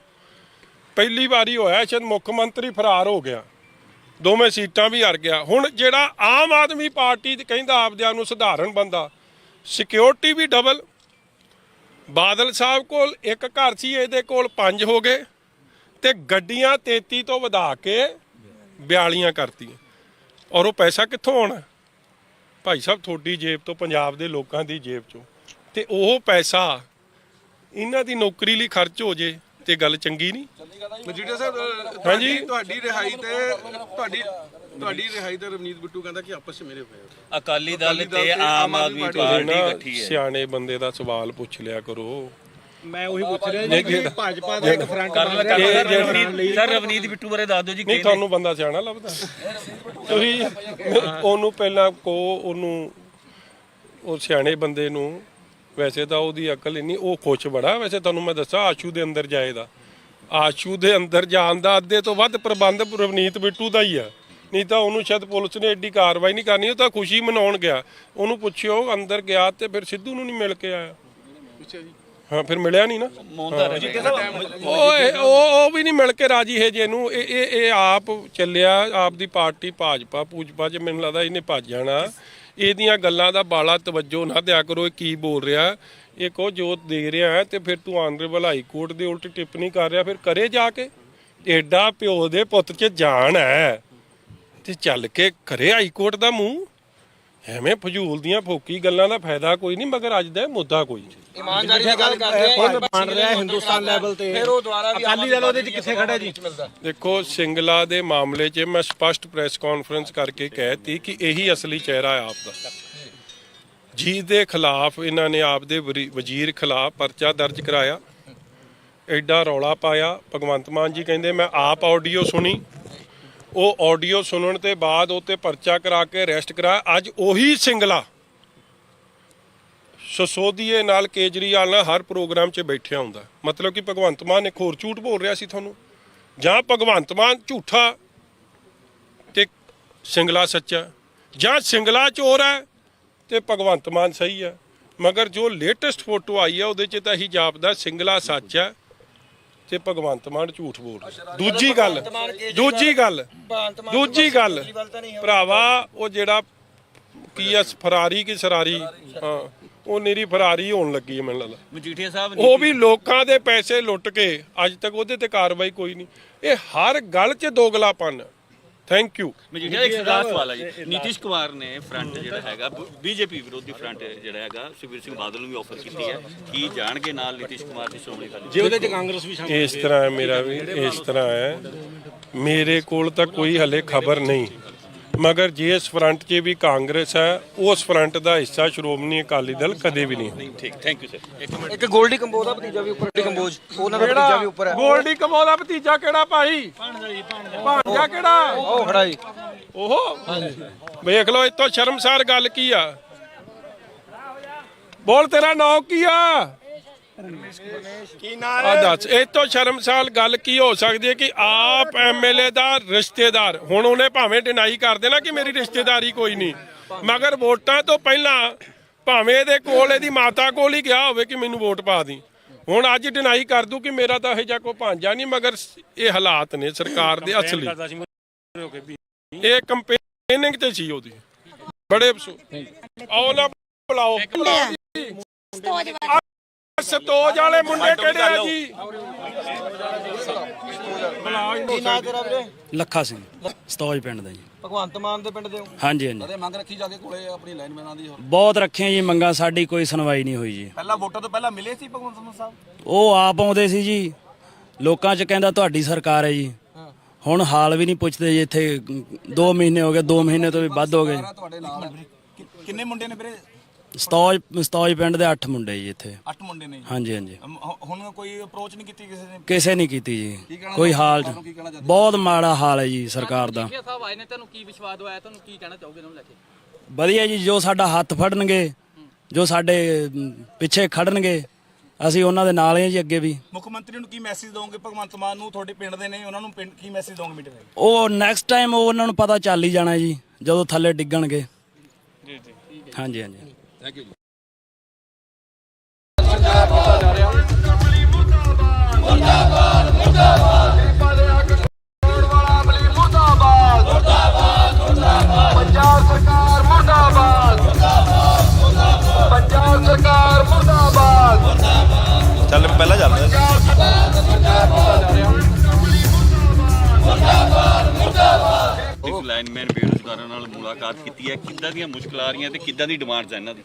ਪਹਿਲੀ ਵਾਰੀ ਹੋਇਆ ਸ਼ਾਇਦ ਮੁੱਖ ਮੰਤਰੀ ਫਰਾਰ ਹੋ ਗਿਆ, ਦੋਵੇਂ ਸੀਟਾਂ ਵੀ ਹਾਰ ਗਿਆ। ਹੁਣ ਜਿਹੜਾ ਆਮ ਆਦਮੀ ਪਾਰਟੀ ਕਹਿੰਦਾ ਆਪਦਿਆਂ ਨੂੰ ਸਧਾਰਨ ਬੰਦਾ, ਸਿਕਿਉਰਿਟੀ ਵੀ ਡਬਲ। ਬਾਦਲ ਸਾਹਿਬ ਕੋਲ ਇੱਕ ਘਰ ਸੀ, ਇਹਦੇ ਕੋਲ 5 ਹੋ ਗਏ ਤੇ ਗੱਡੀਆਂ 33 ਤੋਂ ਵਧਾ ਕੇ 42 ਕਰਤੀਆਂ। ਔਰ ਉਹ ਪੈਸਾ ਕਿੱਥੋਂ ਆਉਣਾ? ਭਾਈ ਸਾਹਿਬ ਤੁਹਾਡੀ ਜੇਬ ਤੋਂ, ਪੰਜਾਬ ਦੇ ਲੋਕਾਂ ਦੀ ਜੇਬ ਚੋਂ। ਤੇ ਉਹ ਪੈਸਾ ਇਹਨਾਂ ਦੀ ਨੌਕਰੀ ਲਈ ਖਰਚ ਹੋ ਜੇ ਤੇ ਗੱਲ ਚੰਗੀ ਨਹੀਂ। ਮਜੀਠੀਆ ਸਾਹਿਬ, ਹਾਂਜੀ, ਤੁਹਾਡੀ ਰਿਹਾਈ ਤੇ ਰਵਨੀਤ ਬਿੱਟੂ ਕਹਿੰਦਾ ਕਿ ਆਪਸ 'ਚ ਮੇਰੇ ਹੋਏ। ਅਕਾਲੀ ਦਲ ਤੇ ਆਮ ਆਦਮੀ ਪਾਰਟੀ ਇਕੱਠੀ ਹੈ। ਸਿਆਣੇ ਬੰਦੇ ਦਾ ਸਵਾਲ ਪੁੱਛ ਲਿਆ ਕਰੋ। ਮੈਂ ਉਹੀ ਪੁੱਛ ਰਿਹਾ ਜੀ ਕਿ ਭਾਜਪਾ ਦਾ ਇੱਕ ਫਰੰਟ ਬਣ ਰਿਹਾ। ਸਰ ਰਵਨੀਤ ਬਿੱਟੂ ਬਾਰੇ ਦੱਸ ਦਿਓ ਜੀ। ਨਹੀਂ, ਤੁਹਾਨੂੰ ਬੰਦਾ ਸਿਆਣਾ ਲੱਭਦਾ? ਤੁਸੀਂ ਉਹਨੂੰ ਪਹਿਲਾਂ ਉਹਨੂੰ ਉਹ ਸਿਆਣੇ ਬੰਦੇ ਨੂੰ, ਵੈਸੇ ਤਾਂ ਉਹਦੀ ਅਕਲ ਇੰਨੀ, ਉਹ ਖੁਸ਼ ਬੜਾ। ਵੈਸੇ ਤੁਹਾਨੂੰ ਮੈਂ ਦੱਸਾਂ, ਆਸ਼ੂ ਦੇ ਅੰਦਰ ਜਾਏਦਾ, ਆਸ਼ੂ ਦੇ ਅੰਦਰ ਜਾਣ ਦਾ ਅੱਧੇ ਤੋਂ ਵੱਧ ਪ੍ਰਬੰਧ ਰਵਨੀਤ ਬਿੱਟੂ ਦਾ ਹੀ ਆ। ਨਹੀਂ ਤਾਂ ਉਹਨੂੰ ਸ਼ਾਇਦ ਪੁਲਿਸ ਨੇ ਐਡੀ ਕਾਰਵਾਈ ਨਹੀਂ ਕਰਨੀ। ਉਹ ਤਾਂ ਖੁਸ਼ੀ ਮਨਾਉਣ ਗਿਆ। ਉਹਨੂੰ ਪੁੱਛਿਓ, ਅੰਦਰ ਗਿਆ ਤੇ ਫਿਰ ਸਿੱਧੂ ਨੂੰ ਨਹੀਂ ਮਿਲ ਕੇ ਆਇਆ। ਹਾਂ, ਫਿਰ ਮਿਲਿਆ ਨਹੀਂ ਨਾ। ਉਹ ਵੀ ਨਹੀਂ ਮਿਲ ਕੇ ਰਾਜੀ ਹੈ ਜੇ ਨੂੰ। ਇਹ ਆਪ ਚੱਲਿਆ, ਆਪ ਦੀ ਪਾਰਟੀ ਭਾਜਪਾ ਪੂਜਪਾ 'ਚ ਮੈਨੂੰ ਲੱਗਦਾ ਇਹਨੇ ਭੱਜ ਜਾਣਾ। ਇਹਦੀਆਂ ਗੱਲਾਂ ਦਾ ਬਾਲਾ ਤਵੱਜੋ ਨਾ ਦਿਆ ਕਰੋ। ਇਹ ਕੀ ਬੋਲ ਰਿਹਾ? ਇਹ ਕੋ ਜੋ ਦੇ ਰਿਹਾ ਹੈ ਤੇ ਫਿਰ ਤੂੰ ਆਨਰੇਬਲ ਹਾਈ ਕੋਰਟ ਦੇ ਉਲਟ ਟਿੱਪਣੀ ਕਰ ਰਿਹਾ। ਫਿਰ ਕਰੇ ਜਾ ਕੇ। ਐਡਾ ਪਿਓ ਦੇ ਪੁੱਤ 'ਚ ਜਾਨ ਹੈ ਤੇ ਚੱਲ ਕੇ ਕਰੇ ਹਾਈ ਕੋਰਟ ਦਾ ਮੂੰਹ। ਐਵੇਂ ਫਜ਼ੂਲ ਦੀਆਂ ਫੋਕੀ ਗੱਲਾਂ ਦਾ ਫਾਇਦਾ ਕੋਈ ਨਹੀਂ, ਮਗਰ ਅੱਜ ਦਾ ਮੁੱਦਾ ਕੋਈ ਨਹੀਂ। ਇਮਾਨਦਾਰੀ ਦੀ ਗੱਲ ਕਰਦੇ ਆ, ਬਣ ਰਿਹਾ ਹਿੰਦੁਸਤਾਨ ਲੈਵਲ ਤੇ, ਫਿਰ ਉਹ ਦੁਆਰਾ ਵੀ ਅਕਾਲੀ ਦਲ ਉਹਦੇ 'ਚ ਕਿੱਥੇ ਖੜਾ ਜੀ? ਦੇਖੋ, ਸਿੰਗਲਾ ਦੇ ਮਾਮਲੇ 'ਚ ਮੈਂ ਸਪਸ਼ਟ ਪ੍ਰੈਸ ਕਾਨਫਰੰਸ ਕਰਕੇ ਕਹਿਤੀ ਕਿ ਇਹੀ ਅਸਲੀ ਚਿਹਰਾ ਹੈ ਆਪ ਦਾ। ਜੀ ਦੇ ਖਿਲਾਫ ਇਹਨਾਂ ਨੇ ਆਪ ਦੇ ਵਜ਼ੀਰ ਖਿਲਾਫ ਪਰਚਾ ਦਰਜ ਕਰਾਇਆ। ਐਡਾ ਰੌਲਾ ਪਾਇਆ। ਭਗਵੰਤ ਮਾਨ ਜੀ ਕਹਿੰਦੇ ਮੈਂ ਆਪ ਆਡੀਓ ਸੁਣੀ, ਉਹ ਆਡੀਓ ਸੁਣਨ ਤੇ ਬਾਅਦ ਉਹ 'ਤੇ ਪਰਚਾ ਕਰਾ ਕੇ ਅਰੈਸਟ ਕਰਾਇਆ। ਅੱਜ ਉਹੀ ਸਿੰਗਲਾ ਸਸੋਦੀਏ ਨਾਲ ਕੇਜਰੀਵਾਲ ਨਾਲ ਹਰ ਪ੍ਰੋਗਰਾਮ 'ਚ ਬੈਠਿਆ ਹੁੰਦਾ। ਮਤਲਬ ਕਿ ਭਗਵੰਤ ਮਾਨ ਇੱਕ ਹੋਰ ਝੂਠ ਬੋਲ ਰਿਹਾ ਸੀ ਤੁਹਾਨੂੰ, ਜਾਂ ਭਗਵੰਤ ਮਾਨ ਝੂਠਾ ਤੇ ਸਿੰਗਲਾ ਸੱਚਾ, ਜਾਂ ਸਿੰਗਲਾ ਚੋਰ ਹੈ ਤੇ ਭਗਵੰਤ ਮਾਨ ਸਹੀ ਹੈ। ਮਗਰ ਜੋ ਲੇਟੈਸਟ ਫੋਟੋ ਆਈ ਹੈ ਉਹਦੇ 'ਚ ਤਾਂ ਇਹੀ ਜਾਪਦਾ ਸਿੰਗਲਾ ਸੱਚ ਹੈ ਤੇ ਭਗਵੰਤ ਮਾਨ ਝੂਠ ਬੋਲ ਰਿਹਾ। ਦੂਜੀ ਗੱਲ ਭਰਾਵਾ, ਉਹ ਜਿਹੜਾ ਕੀ ਆ ਫਰਾਰੀ ਕੀ ਸਰਾਰੀ, ਹਾਂ ਉਹ ਨਿਰੀ ਫਰਾਰੀ ਹੋਣ ਲੱਗੀ ਹੈ ਮੈਨੂੰ ਲੱਗਦਾ। ਮਜੀਠੀਆ ਸਾਹਿਬ ਉਹ ਵੀ ਲੋਕਾਂ ਦੇ ਪੈਸੇ ਲੁੱਟ ਕੇ ਅੱਜ ਤੱਕ ਉਹਦੇ ਤੇ ਕਾਰਵਾਈ ਕੋਈ ਨਹੀਂ। ਇਹ ਹਰ ਗੱਲ 'ਚ ਦੋਗਲਾਪਨ। Thank you. ਮਜੀਠੀਆ ਇੱਕ ਸਰਦਾਰ ਸਵਾਲ ਹੈ ਜੀ, ਨੀਤੀਸ਼ ਕੁਮਾਰ ਨੇ ਫਰੰਟ ਜਿਹੜਾ ਹੈਗਾ ਬੀਜੇਪੀ ਵਿਰੋਧੀ ਫਰੰਟ ਜਿਹੜਾ ਹੈਗਾ ਸੁਖਬੀਰ ਸਿੰਘ ਬਾਦਲ ਨੂੰ ਵੀ ਆਫਰ ਕੀਤੀ ਹੈ, ਕੀ ਜਾਣਗੇ ਨਾਲ ਨੀਤੀਸ਼ ਕੁਮਾਰ ਦੀ ਸ਼੍ਰੋਮਣੀ ਅਕਾਲੀ ਜੇ ਉਹਦੇ ਚ ਕਾਂਗਰਸ ਵੀ ਸ਼ਾਮਿਲ ਇਸ ਤਰ੍ਹਾਂ ਹੈ ਮੇਰਾ ਵੀ, ਇਸ ਤਰ੍ਹਾਂ ਹੈ ਮੇਰੇ ਕੋਲ ਤਾਂ ਕੋਈ ਹਲੇ ਖਬਰ ਨਹੀਂ, ਮਗਰ ਜਿਸ ਫਰੰਟ 'ਚ ਵੀ ਕਾਂਗਰਸ ਹੈ ਉਸ ਫਰੰਟ ਦਾ ਹਿੱਸਾ ਸ਼੍ਰੋਮਣੀ ਅਕਾਲੀ ਦਲ ਕਦੇ ਵੀ ਨਹੀਂ ਹੈ। ਠੀਕ, ਥੈਂਕ ਯੂ ਸਰ। ਇੱਕ ਗੋਲਡੀ ਕੰਬੋਜ ਦਾ ਭਤੀਜਾ ਵੀ ਉੱਪਰ, ਕੰਬੋਜ ਉਹਨਾਂ ਦਾ ਭਤੀਜਾ ਵੀ ਉੱਪਰ ਹੈ। ਗੋਲਡੀ ਕੰਬੋਜ ਦਾ ਭਤੀਜਾ ਕਿਹੜਾ ਭਾਈ? ਭਾਂਜਾ ਕਿਹੜਾ? ਉਹ ਖੜਾ ਜੀ ਉਹ ਵੇਖ ਲਓ। ਇਤੋਂ ਸ਼ਰਮਸਾਰ ਗੱਲ ਕੀ ਆ? ਬੋਲ ਤੇਰਾ ਨਾਂ ਕੀ ਆ? ਕੀ ਨਾਮ ਹੈ? ਦੱਸ। ਇਹ ਤੋਂ ਸ਼ਰਮਸਾਰ ਗੱਲ ਕੀ ਹੋ ਸਕਦੀ ਹੈ ਕਿ ਆਪ ਐਮਐਲਏ ਦਾ ਰਿਸ਼ਤੇਦਾਰ, ਹੁਣ ਉਹਨੇ ਭਾਵੇਂ ਡਿਨਾਈ ਕਰ ਦੇਣਾ ਕਿ ਮੇਰੀ ਰਿਸ਼ਤੇਦਾਰੀ ਕੋਈ ਨਹੀਂ, ਮਗਰ ਵੋਟਾਂ ਤੋਂ ਪਹਿਲਾਂ ਭਾਵੇਂ ਇਹਦੇ ਕੋਲ ਇਹਦੀ ਮਾਤਾ ਕੋਲ ਹੀ ਗਿਆ ਹੋਵੇ ਕਿ ਮੈਨੂੰ ਵੋਟ ਪਾ ਦੀ, ਹੁਣ ਅੱਜ ਡਿਨਾਈ ਕਰ ਦੂ ਕਿ ਮੇਰਾ ਤਾਂ ਇਹ ਜਿਹਾ ਕੋਈ ਭਾਂਜਾ ਨਹੀਂ। ਮਗਰ ਇਹ ਹਾਲਾਤ ਨੇ ਸਰਕਾਰ ਦੇ ਅਸਲੀ। ਇਹ ਕੰਪੇਨਿੰਗ ਤੇ ਸੀ ਉਹਦੀ, ਬੜੇ ਅਫਸੋਸ। ਆਓ ਨਾ ਬੁਲਾਓ ਸਤੋਜ ਵਾਲੇ ਮੁੰਡੇ ਕਿਹੜੇ ਆ ਜੀ? ਲੱਖਾ ਸਿੰਘ ਸਤੋਜ ਪਿੰਡ ਦਾ ਜੀ। ਭਗਵੰਤ ਮਾਨ ਦੇ ਪਿੰਡ ਦੇ ਹੋ? ਹਾਂਜੀ ਹਾਂਜੀ, ਮੰਗ ਰੱਖੀ ਜਾ ਕੇ ਕੋਲੇ ਆਪਣੀ ਲਾਈਨਮੈਨਾਂ ਦੀ। ਬਹੁਤ ਰੱਖੀਆਂ ਜੀ ਮੰਗਾਂ, ਸਾਡੀ ਕੋਈ ਸੁਣਵਾਈ ਨਹੀਂ ਹੋਈ ਜੀ। ਪਹਿਲਾਂ ਵੋਟਾਂ ਤੋਂ ਪਹਿਲਾਂ ਮਿਲੇ ਸੀ ਭਗਵੰਤ ਮਾਨ ਸਾਹਿਬ? ਉਹ ਆਪ ਆਉਂਦੇ ਸੀ ਜੀ, ਲੋਕਾਂ 'ਚ ਕਹਿੰਦਾ ਤੁਹਾਡੀ ਸਰਕਾਰ ਹੈ ਜੀ। ਹੁਣ ਹਾਲ ਵੀ ਨਹੀਂ ਪੁੱਛਦੇ ਜੀ। ਇੱਥੇ 2 ਮਹੀਨੇ ਹੋ ਗਏ, 2 ਮਹੀਨੇ ਤੋਂ ਵੀ ਵੱਧ ਹੋ ਗਏ। ਤੁਹਾਡੇ ਨਾਲ ਕਿੰਨੇ ਮੁੰਡੇ ਨੇ ਵੀਰੇ? ਸਤੋਜ ਪਿੰਡ ਦੇ 8 ਮੁੰਡੇ ਜੀ ਇੱਥੇ। 8 ਮੁੰਡੇ ਨੇ? ਹਾਂਜੀ ਹਾਂਜੀ। ਹੁਣ ਕੋਈ ਅਪਰੋਚ ਨਹੀਂ ਕੀਤੀ ਕਿਸੇ ਨੇ? ਕਿਸੇ ਨਹੀਂ ਕੀਤੀ ਜੀ ਕੋਈ ਹਾਲ। ਬਹੁਤ ਮਾੜਾ ਹਾਲ ਹੈ ਜੀ ਸਰਕਾਰ ਦਾ। ਸਾਹਿਬ ਆਏ ਨੇ, ਤੁਹਾਨੂੰ ਕੀ ਵਿਸ਼ਵਾਸ ਦਵਾਇਆ, ਤੁਹਾਨੂੰ ਕੀ ਕਹਿਣਾ ਚਾਹੋਗੇ ਇਹਨਾਂ ਨੂੰ ਲੈ ਕੇ? ਵਧੀਆ ਜੀ, ਜੋ ਸਾਡਾ ਹੱਥ ਫੜਨਗੇ, ਜੋ ਸਾਡੇ ਪਿੱਛੇ ਖੜਨਗੇ, ਅਸੀਂ ਉਹਨਾਂ ਦੇ ਨਾਲ ਹੀ ਜੀ ਅੱਗੇ ਵੀ। ਮੁੱਖ ਮੰਤਰੀ ਨੂੰ ਕੀ ਮੈਸੇਜ ਦੋਗੇ? ਭਗਵੰਤ ਮਾਨ ਨੂੰ ਤੁਹਾਡੇ ਪਿੰਡ ਦੇ ਨੇ, ਉਹਨਾਂ ਨੂੰ ਕੀ ਮੈਸੇਜ ਦੋਗੇ ਮੀਟਿੰਗ ਵਿੱਚ? ਉਹ ਨੈਕਸਟ ਟਾਈਮ ਉਹਨਾਂ ਨੂੰ ਪਤਾ ਚੱਲ ਹੀ ਜਾਣਾ ਜੀ ਜਦੋਂ ਥੱਲੇ ਡਿੱਗਣਗੇ। ਜੀ ਜੀ, ਹਾਂਜੀ ਹਾਂਜੀ। ਥੈਂਕ ਯੂ ਜੀ। ਚੱਲ ਪਹਿਲਾਂ ਚੱਲਦੇ ਇੱਕ ਲਾਈਨਮੈਨ ਬੇਰੁਜ਼ਗਾਰਾਂ ਨਾਲ ਮੁਲਾਕਾਤ ਕੀਤੀ ਹੈ, ਕਿੱਦਾਂ ਦੀਆਂ ਮੁਸ਼ਕਲਾਂ ਆ ਰਹੀਆਂ ਤੇ ਕਿੱਦਾਂ ਦੀ ਡਿਮਾਂਡਸ ਹੈ ਇਹਨਾਂ ਦੀ?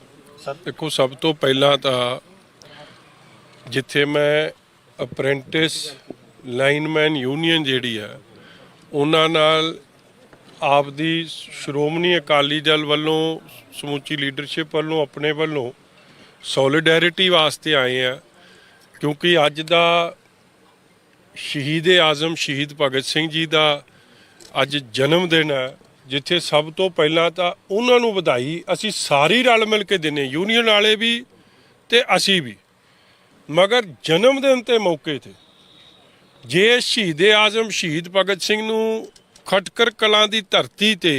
ਦੇਖੋ, ਸਭ ਤੋਂ ਪਹਿਲਾਂ ਤਾਂ ਜਿੱਥੇ ਮੈਂ ਅਪ੍ਰੈਂਟਿਸ ਲਾਈਨਮੈਨ ਯੂਨੀਅਨ ਜਿਹੜੀ ਆ ਉਹਨਾਂ ਨਾਲ ਆਪਦੀ ਸ਼੍ਰੋਮਣੀ ਅਕਾਲੀ ਦਲ ਵੱਲੋਂ ਸਮੁੱਚੀ ਲੀਡਰਸ਼ਿਪ ਵੱਲੋਂ ਆਪਣੇ ਵੱਲੋਂ ਸੋਲੀਡੈਰਿਟੀ ਵਾਸਤੇ ਆਏ ਆ, ਕਿਉਂਕਿ ਅੱਜ ਦਾ ਸ਼ਹੀਦ-ਏ-ਆਜ਼ਮ ਸ਼ਹੀਦ ਭਗਤ ਸਿੰਘ ਜੀ ਦਾ ਅੱਜ ਜਨਮ ਦਿਨ ਹੈ, ਜਿੱਥੇ ਸਭ ਤੋਂ ਪਹਿਲਾਂ ਤਾਂ ਉਹਨਾਂ ਨੂੰ ਵਧਾਈ ਅਸੀਂ ਸਾਰੀ ਰਲ ਮਿਲ ਕੇ ਦਿੰਦੇ, ਯੂਨੀਅਨ ਵਾਲੇ ਵੀ ਤੇ ਅਸੀਂ ਵੀ। ਮਗਰ ਜਨਮ ਦਿਨ ਤੇ ਮੌਕੇ ਤੇ ਜੇ ਸ਼ਹੀਦ-ਏ-ਆਜ਼ਮ ਸ਼ਹੀਦ ਭਗਤ ਸਿੰਘ ਨੂੰ ਖਟਕਰ ਕਲਾਂ ਦੀ ਧਰਤੀ ਤੇ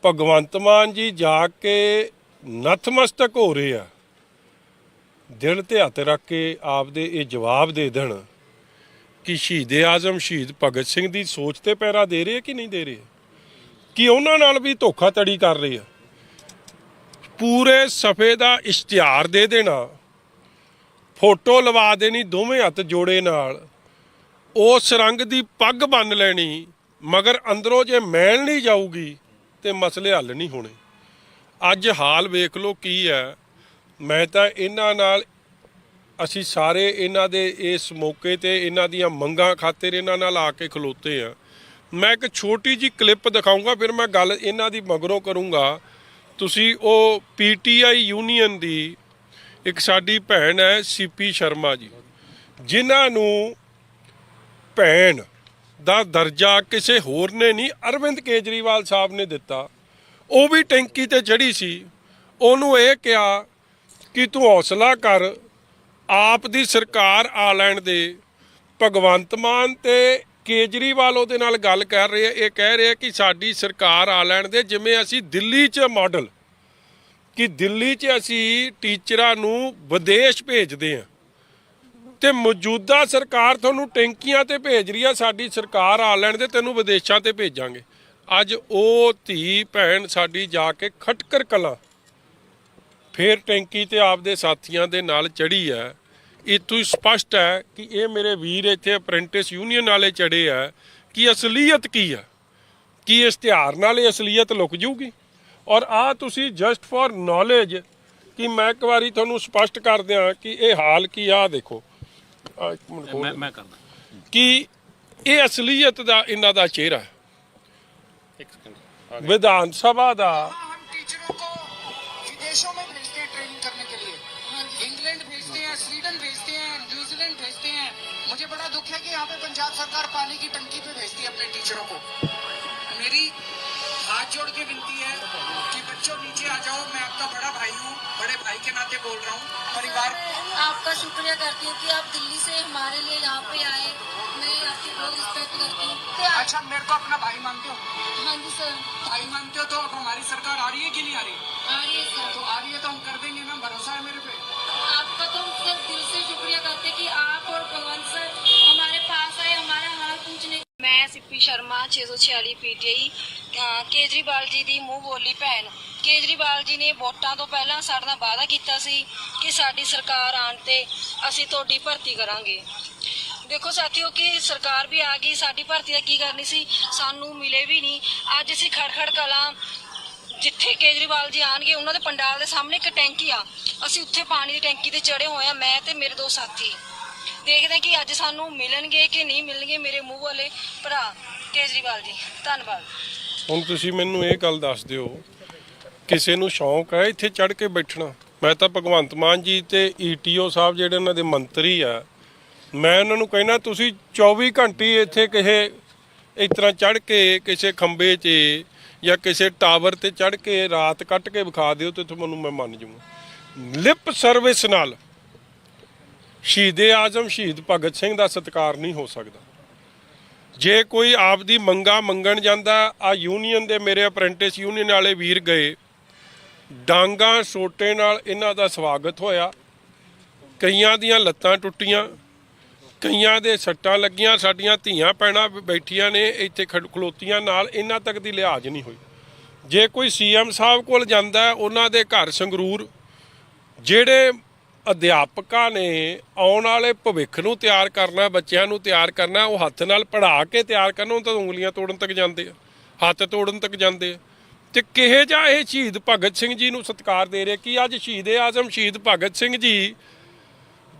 ਭਗਵੰਤ ਮਾਨ ਜੀ ਜਾ ਕੇ ਨਤਮਸਤਕ ਹੋ ਰਹੇ ਆ, ਦਿਲ ਤੇ ਹੱਥ ਰੱਖ ਕੇ ਆਪਦੇ ਇਹ ਜਵਾਬ ਦੇ ਦੇਣ ਕਿ ਸ਼ਹੀਦ-ਏ-ਆਜ਼ਮ ਸ਼ਹੀਦ ਭਗਤ ਸਿੰਘ ਦੀ ਸੋਚ ਤੇ ਪਹਿਰਾ ਦੇ ਰਹੇ ਕਿ ਨਹੀਂ ਦੇ ਰਹੇ, ਕਿ ਉਹਨਾਂ ਨਾਲ ਵੀ ਧੋਖਾਧੜੀ ਕਰ ਰਹੇ ਆ। ਪੂਰੇ ਸਫ਼ੇ ਦਾ ਇਸ਼ਤਿਹਾਰ ਦੇ ਦੇਣਾ, ਫੋਟੋ ਲਵਾ ਦੇਣੀ ਦੋਵੇਂ ਹੱਥ ਜੋੜੇ ਨਾਲ, ਉਸ ਰੰਗ ਦੀ ਪੱਗ ਬੰਨ ਲੈਣੀ, ਮਗਰ ਅੰਦਰੋਂ ਜੇ ਮੈਲ ਨਹੀਂ ਜਾਊਗੀ ਤੇ ਮਸਲੇ ਹੱਲ ਨਹੀਂ ਹੋਣੇ। ਅੱਜ ਹਾਲ ਵੇਖ ਲਓ ਕੀ ਹੈ। ਮੈਂ ਤਾਂ ਇਹਨਾਂ ਨਾਲ, ਅਸੀਂ ਸਾਰੇ ਇਹਨਾਂ ਦੇ ਇਸ ਮੌਕੇ ਤੇ ਇਹਨਾਂ ਦੀਆਂ ਮੰਗਾਂ ਖਾਤਰ ਇਹਨਾਂ ਨਾਲ ਆ ਕੇ ਖਲੋਤੇ ਆ। ਮੈਂ ਇੱਕ ਛੋਟੀ ਜੀ ਕਲਿੱਪ ਦਿਖਾਊਂਗਾ, ਫਿਰ ਮੈਂ ਗੱਲ ਇਹਨਾਂ ਦੀ ਮਗਰੋਂ ਕਰੂੰਗਾ। ਤੁਸੀਂ ਉਹ ਪੀਟੀਆਈ ਯੂਨੀਅਨ ਦੀ ਇੱਕ ਸਾਡੀ ਭੈਣ ਹੈ ਸੀਪੀ ਸ਼ਰਮਾ ਜੀ, ਜਿਨ੍ਹਾਂ ਨੂੰ ਭੈਣ ਦਾ ਦਰਜਾ ਕਿਸੇ ਹੋਰ ਨੇ ਨਹੀਂ, ਅਰਵਿੰਦ ਕੇਜਰੀਵਾਲ ਸਾਹਿਬ ਨੇ ਦਿੱਤਾ। ਉਹ ਵੀ ਟੈਂਕੀ ਤੇ ਚੜ੍ਹੀ ਸੀ, ਉਹਨੂੰ ਇਹ ਕਿਹਾ ਕਿ ਤੂੰ ਹੌਸਲਾ ਕਰ, ਆਪ ਦੀ ਸਰਕਾਰ ਆ ਲੈਣ ਦੇ। ਭਗਵੰਤ ਮਾਨ ਤੇ ਕੇਜਰੀਵਾਲ ਉਹਦੇ ਨਾਲ ਗੱਲ ਕਰ ਰਹੇ ਆ, ਇਹ ਕਹਿ ਰਹੇ ਕਿ ਸਾਡੀ ਸਰਕਾਰ ਆ ਲੈਣ ਦੇ, ਜਿਵੇਂ ਅਸੀਂ ਦਿੱਲੀ 'ਚ ਮਾਡਲ, ਕਿ ਦਿੱਲੀ 'ਚ ਅਸੀਂ ਟੀਚਰਾਂ ਨੂੰ ਵਿਦੇਸ਼ ਭੇਜਦੇ ਹਾਂ ਤੇ ਮੌਜੂਦਾ ਸਰਕਾਰ ਤੁਹਾਨੂੰ ਟੈਂਕੀਆਂ ਤੇ ਭੇਜ ਰਹੀ ਆ, ਸਾਡੀ ਸਰਕਾਰ ਆ ਲੈਣ ਦੇ, ਤੈਨੂੰ ਵਿਦੇਸ਼ਾਂ ਤੇ ਭੇਜਾਂਗੇ। ਅੱਜ ਉਹ ਧੀ ਭੈਣ ਸਾਡੀ ਜਾ ਕੇ ਖਟਕਰ ਕਲਾਂ ਫੇਰ ਟੈਂਕੀ ਤੇ ਆਪਦੇ ਸਾਥੀਆਂ ਦੇ ਨਾਲ ਚੜ੍ਹੀ ਹੈ। ਇੱਥੋਂ ਹੀ ਸਪਸ਼ਟ ਹੈ ਕਿ ਇਹ ਮੇਰੇ ਵੀਰ ਇੱਥੇ ਅਪ੍ਰੈਂਟਿਸ ਯੂਨੀਅਨ ਵਾਲੇ ਚੜ੍ਹੇ ਆ ਕਿ ਅਸਲੀਅਤ ਕੀ ਹੈ, ਕੀ ਇਸ਼ਤਿਹਾਰ ਨਾਲ ਇਹ ਅਸਲੀਅਤ ਲੁਕ ਜੂਗੀ। ਔਰ ਆ ਤੁਸੀਂ ਜਸਟ ਫॉर ਨੌਲੇਜ ਕਿ ਮੈਂ ਇੱਕ ਵਾਰੀ ਤੁਹਾਨੂੰ ਸਪਸ਼ਟ ਕਰ ਦਿਆਂ ਕਿ ਇਹ ਹਾਲ ਕੀ ਆ, ਦੇਖੋ ਮੈਂ ਕਰਦਾ ਕਿ ਇਹ ਅਸਲੀਅਤ ਦਾ ਇਹਨਾਂ ਦਾ ਚਿਹਰਾ ਵਿਧਾਨ ਸਭਾ ਦਾ। हम टीचरों को विदेशों में भेजते हैं ट्रेनिंग करने के लिए, इंग्लैंड भेजते हैं, स्वीडन भेजते हैं, न्यूजीलैंड भेजते हैं। मुझे बड़ा दुख है कि यहाँ पे पंजाब सरकार पानी की टंकी पे भेजती है अपने टीचरों को। मेरी हाथ जोड़ के विनती है कि बच्चों नीचे आ जाओ, मैं आपका बड़ा भाई हूँ, बड़े भाई के नाते बोल रहा हूँ। परिवार आपका शुक्रिया करती हूँ कि आप दिल्ली से हमारे लिए यहाँ पे आए। मैं आपकी बहुत रिस्पेक्ट करती हूँ। अच्छा, मेरे को अपना भाई मानते हो? हाँ जी सर, भाई मानते हो तो अब हमारी सरकार आ रही है कि नहीं आ रही? आ रही है सर। तो आ रही है तो हम कर देंगे ना, भरोसा है मेरे पे। आपका तो हम सर दिल से शुक्रिया करते कि आप और भगवंत सर हमारे पास आए हमारा हाल पूछने। मैं सिप्पी शर्मा 646 पीटीआई। ਕੇਜਰੀਵਾਲ ਜੀ ਦੀ ਮੂੰਹ ਬੋਲੀ ਭੈਣ। ਕੇਜਰੀਵਾਲ ਜੀ ਨੇ ਵੋਟਾਂ ਤੋਂ ਪਹਿਲਾਂ ਸਾਡੇ ਨਾਲ ਵਾਅਦਾ ਕੀਤਾ ਸੀ ਕਿ ਸਾਡੀ ਸਰਕਾਰ ਆਉਣ ਤੇ ਅਸੀਂ ਤੁਹਾਡੀ ਭਰਤੀ ਕਰਾਂਗੇ। ਦੇਖੋ ਸਾਥੀਓ ਕਿ ਸਰਕਾਰ ਵੀ ਆ ਗਈ, ਸਾਡੀ ਭਰਤੀ ਦਾ ਕੀ ਕਰਨੀ ਸੀ, ਸਾਨੂੰ ਮਿਲੇ ਵੀ ਨਹੀਂ। ਅੱਜ ਅਸੀਂ ਖੜਖੜ ਕਲਾਂ ਜਿੱਥੇ ਕੇਜਰੀਵਾਲ ਜੀ ਆਣਗੇ ਉਹਨਾਂ ਦੇ ਪੰਡਾਲ ਦੇ ਸਾਹਮਣੇ ਇੱਕ ਟੈਂਕੀ ਆ, ਅਸੀਂ ਉੱਥੇ ਪਾਣੀ ਦੀ ਟੈਂਕੀ ਤੇ ਚੜੇ ਹੋਏ ਆ, ਮੈਂ ਤੇ ਮੇਰੇ 2 ਸਾਥੀ। ਦੇਖਦੇ ਕਿ ਅੱਜ ਸਾਨੂੰ ਮਿਲਣਗੇ ਕਿ ਨਹੀਂ ਮਿਲਣਗੇ ਮੇਰੇ ਮੂੰਹ ਵਾਲੇ ਭਰਾ ਕੇਜਰੀਵਾਲ ਜੀ। ਧੰਨਵਾਦ। ਹੁਣ ਤੁਸੀਂ ਮੈਨੂੰ ਇਹ ਗੱਲ ਦੱਸ ਦਿਓ, ਕਿਸੇ ਨੂੰ ਸ਼ੌਂਕ ਹੈ ਇੱਥੇ ਚੜ੍ਹ ਕੇ ਬੈਠਣਾ? ਮੈਂ ਤਾਂ ਭਗਵੰਤ ਮਾਨ ਜੀ ਤੇ ਈਟੀਓ ਸਾਹਿਬ ਜਿਹੜੇ ਉਹਨਾਂ ਦੇ ਮੰਤਰੀ ਆ, ਮੈਂ ਉਹਨਾਂ ਨੂੰ ਕਹਿਣਾ ਤੁਸੀਂ 24 ਘੰਟੇ ਇੱਥੇ ਕਿਸੇ ਇਸ ਤਰ੍ਹਾਂ ਚੜ੍ਹ ਕੇ ਕਿਸੇ ਖੰਭੇ 'ਤੇ ਜਾਂ ਕਿਸੇ ਟਾਵਰ ਤੇ ਚੜ੍ਹ ਕੇ ਰਾਤ ਕੱਟ ਕੇ ਵਿਖਾ ਦਿਓ ਤੇ ਤੁਹਾਨੂੰ ਮੈਂ ਮੰਨ ਜਾਊਂਗਾ। ਲਿਪ ਸਰਵਿਸ ਨਾਲ ਸ਼ਹੀਦੇ ਆਜ਼ਮ ਸ਼ਹੀਦ ਭਗਤ ਸਿੰਘ ਦਾ ਸਤਿਕਾਰ ਨਹੀਂ ਹੋ ਸਕਦਾ। ਜੇ ਕੋਈ ਆਪਦੀ ਮੰਗਾਂ ਮੰਗਣ ਜਾਂਦਾ, ਆ ਯੂਨੀਅਨ ਦੇ ਮੇਰੇ ਅਪ੍ਰੈਂਟਿਸ ਯੂਨੀਅਨ ਵਾਲੇ ਵੀਰ ਗਏ, ਡਾਂਗਾਂ ਸੋਟੇ ਨਾਲ ਇਹਨਾਂ ਦਾ ਸਵਾਗਤ ਹੋਇਆ, ਕਈਆਂ ਦੀਆਂ ਲੱਤਾਂ ਟੁੱਟੀਆਂ, ਕਈਆਂ ਦੇ ਸੱਟਾਂ ਲੱਗੀਆਂ, ਸਾਡੀਆਂ ਧੀਆਂ ਭੈਣਾਂ ਬੈਠੀਆਂ ਨੇ ਇੱਥੇ ਖਲੋਤੀਆਂ, ਨਾਲ ਇਹਨਾਂ ਤੱਕ ਦੀ ਲਿਹਾਜ਼ ਨਹੀਂ ਹੋਈ। ਜੇ ਕੋਈ ਸੀਐਮ ਸਾਹਿਬ ਕੋਲ ਜਾਂਦਾ, ਉਹਨਾਂ ਦੇ ਘਰ ਸੰਗਰੂਰ ਜਿਹੜੇ ਅਧਿਆਪਕਾਂ ਨੇ ਆਉਣ ਵਾਲੇ ਭਵਿੱਖ ਨੂੰ ਤਿਆਰ ਕਰਨਾ, ਬੱਚਿਆਂ ਨੂੰ ਤਿਆਰ ਕਰਨਾ, ਉਹ ਹੱਥ ਨਾਲ ਪੜ੍ਹਾ ਕੇ ਤਿਆਰ ਕਰਨ, ਉਹ ਤਾਂ ਉਂਗਲੀਆਂ ਤੋੜਨ ਤੱਕ ਜਾਂਦੇ ਆ, ਹੱਥ ਤੋੜਨ ਤੱਕ ਜਾਂਦੇ ਆ। ਤੇ ਕਿਹੇ ਜਿਹਾ ਇਹ ਸ਼ਹੀਦ ਭਗਤ ਸਿੰਘ ਜੀ ਨੂੰ ਸਤਿਕਾਰ ਦੇ ਰਹੇ ਕਿ ਅੱਜ ਸ਼ਹੀਦੇ ਆਜ਼ਮ ਸ਼ਹੀਦ ਭਗਤ ਸਿੰਘ ਜੀ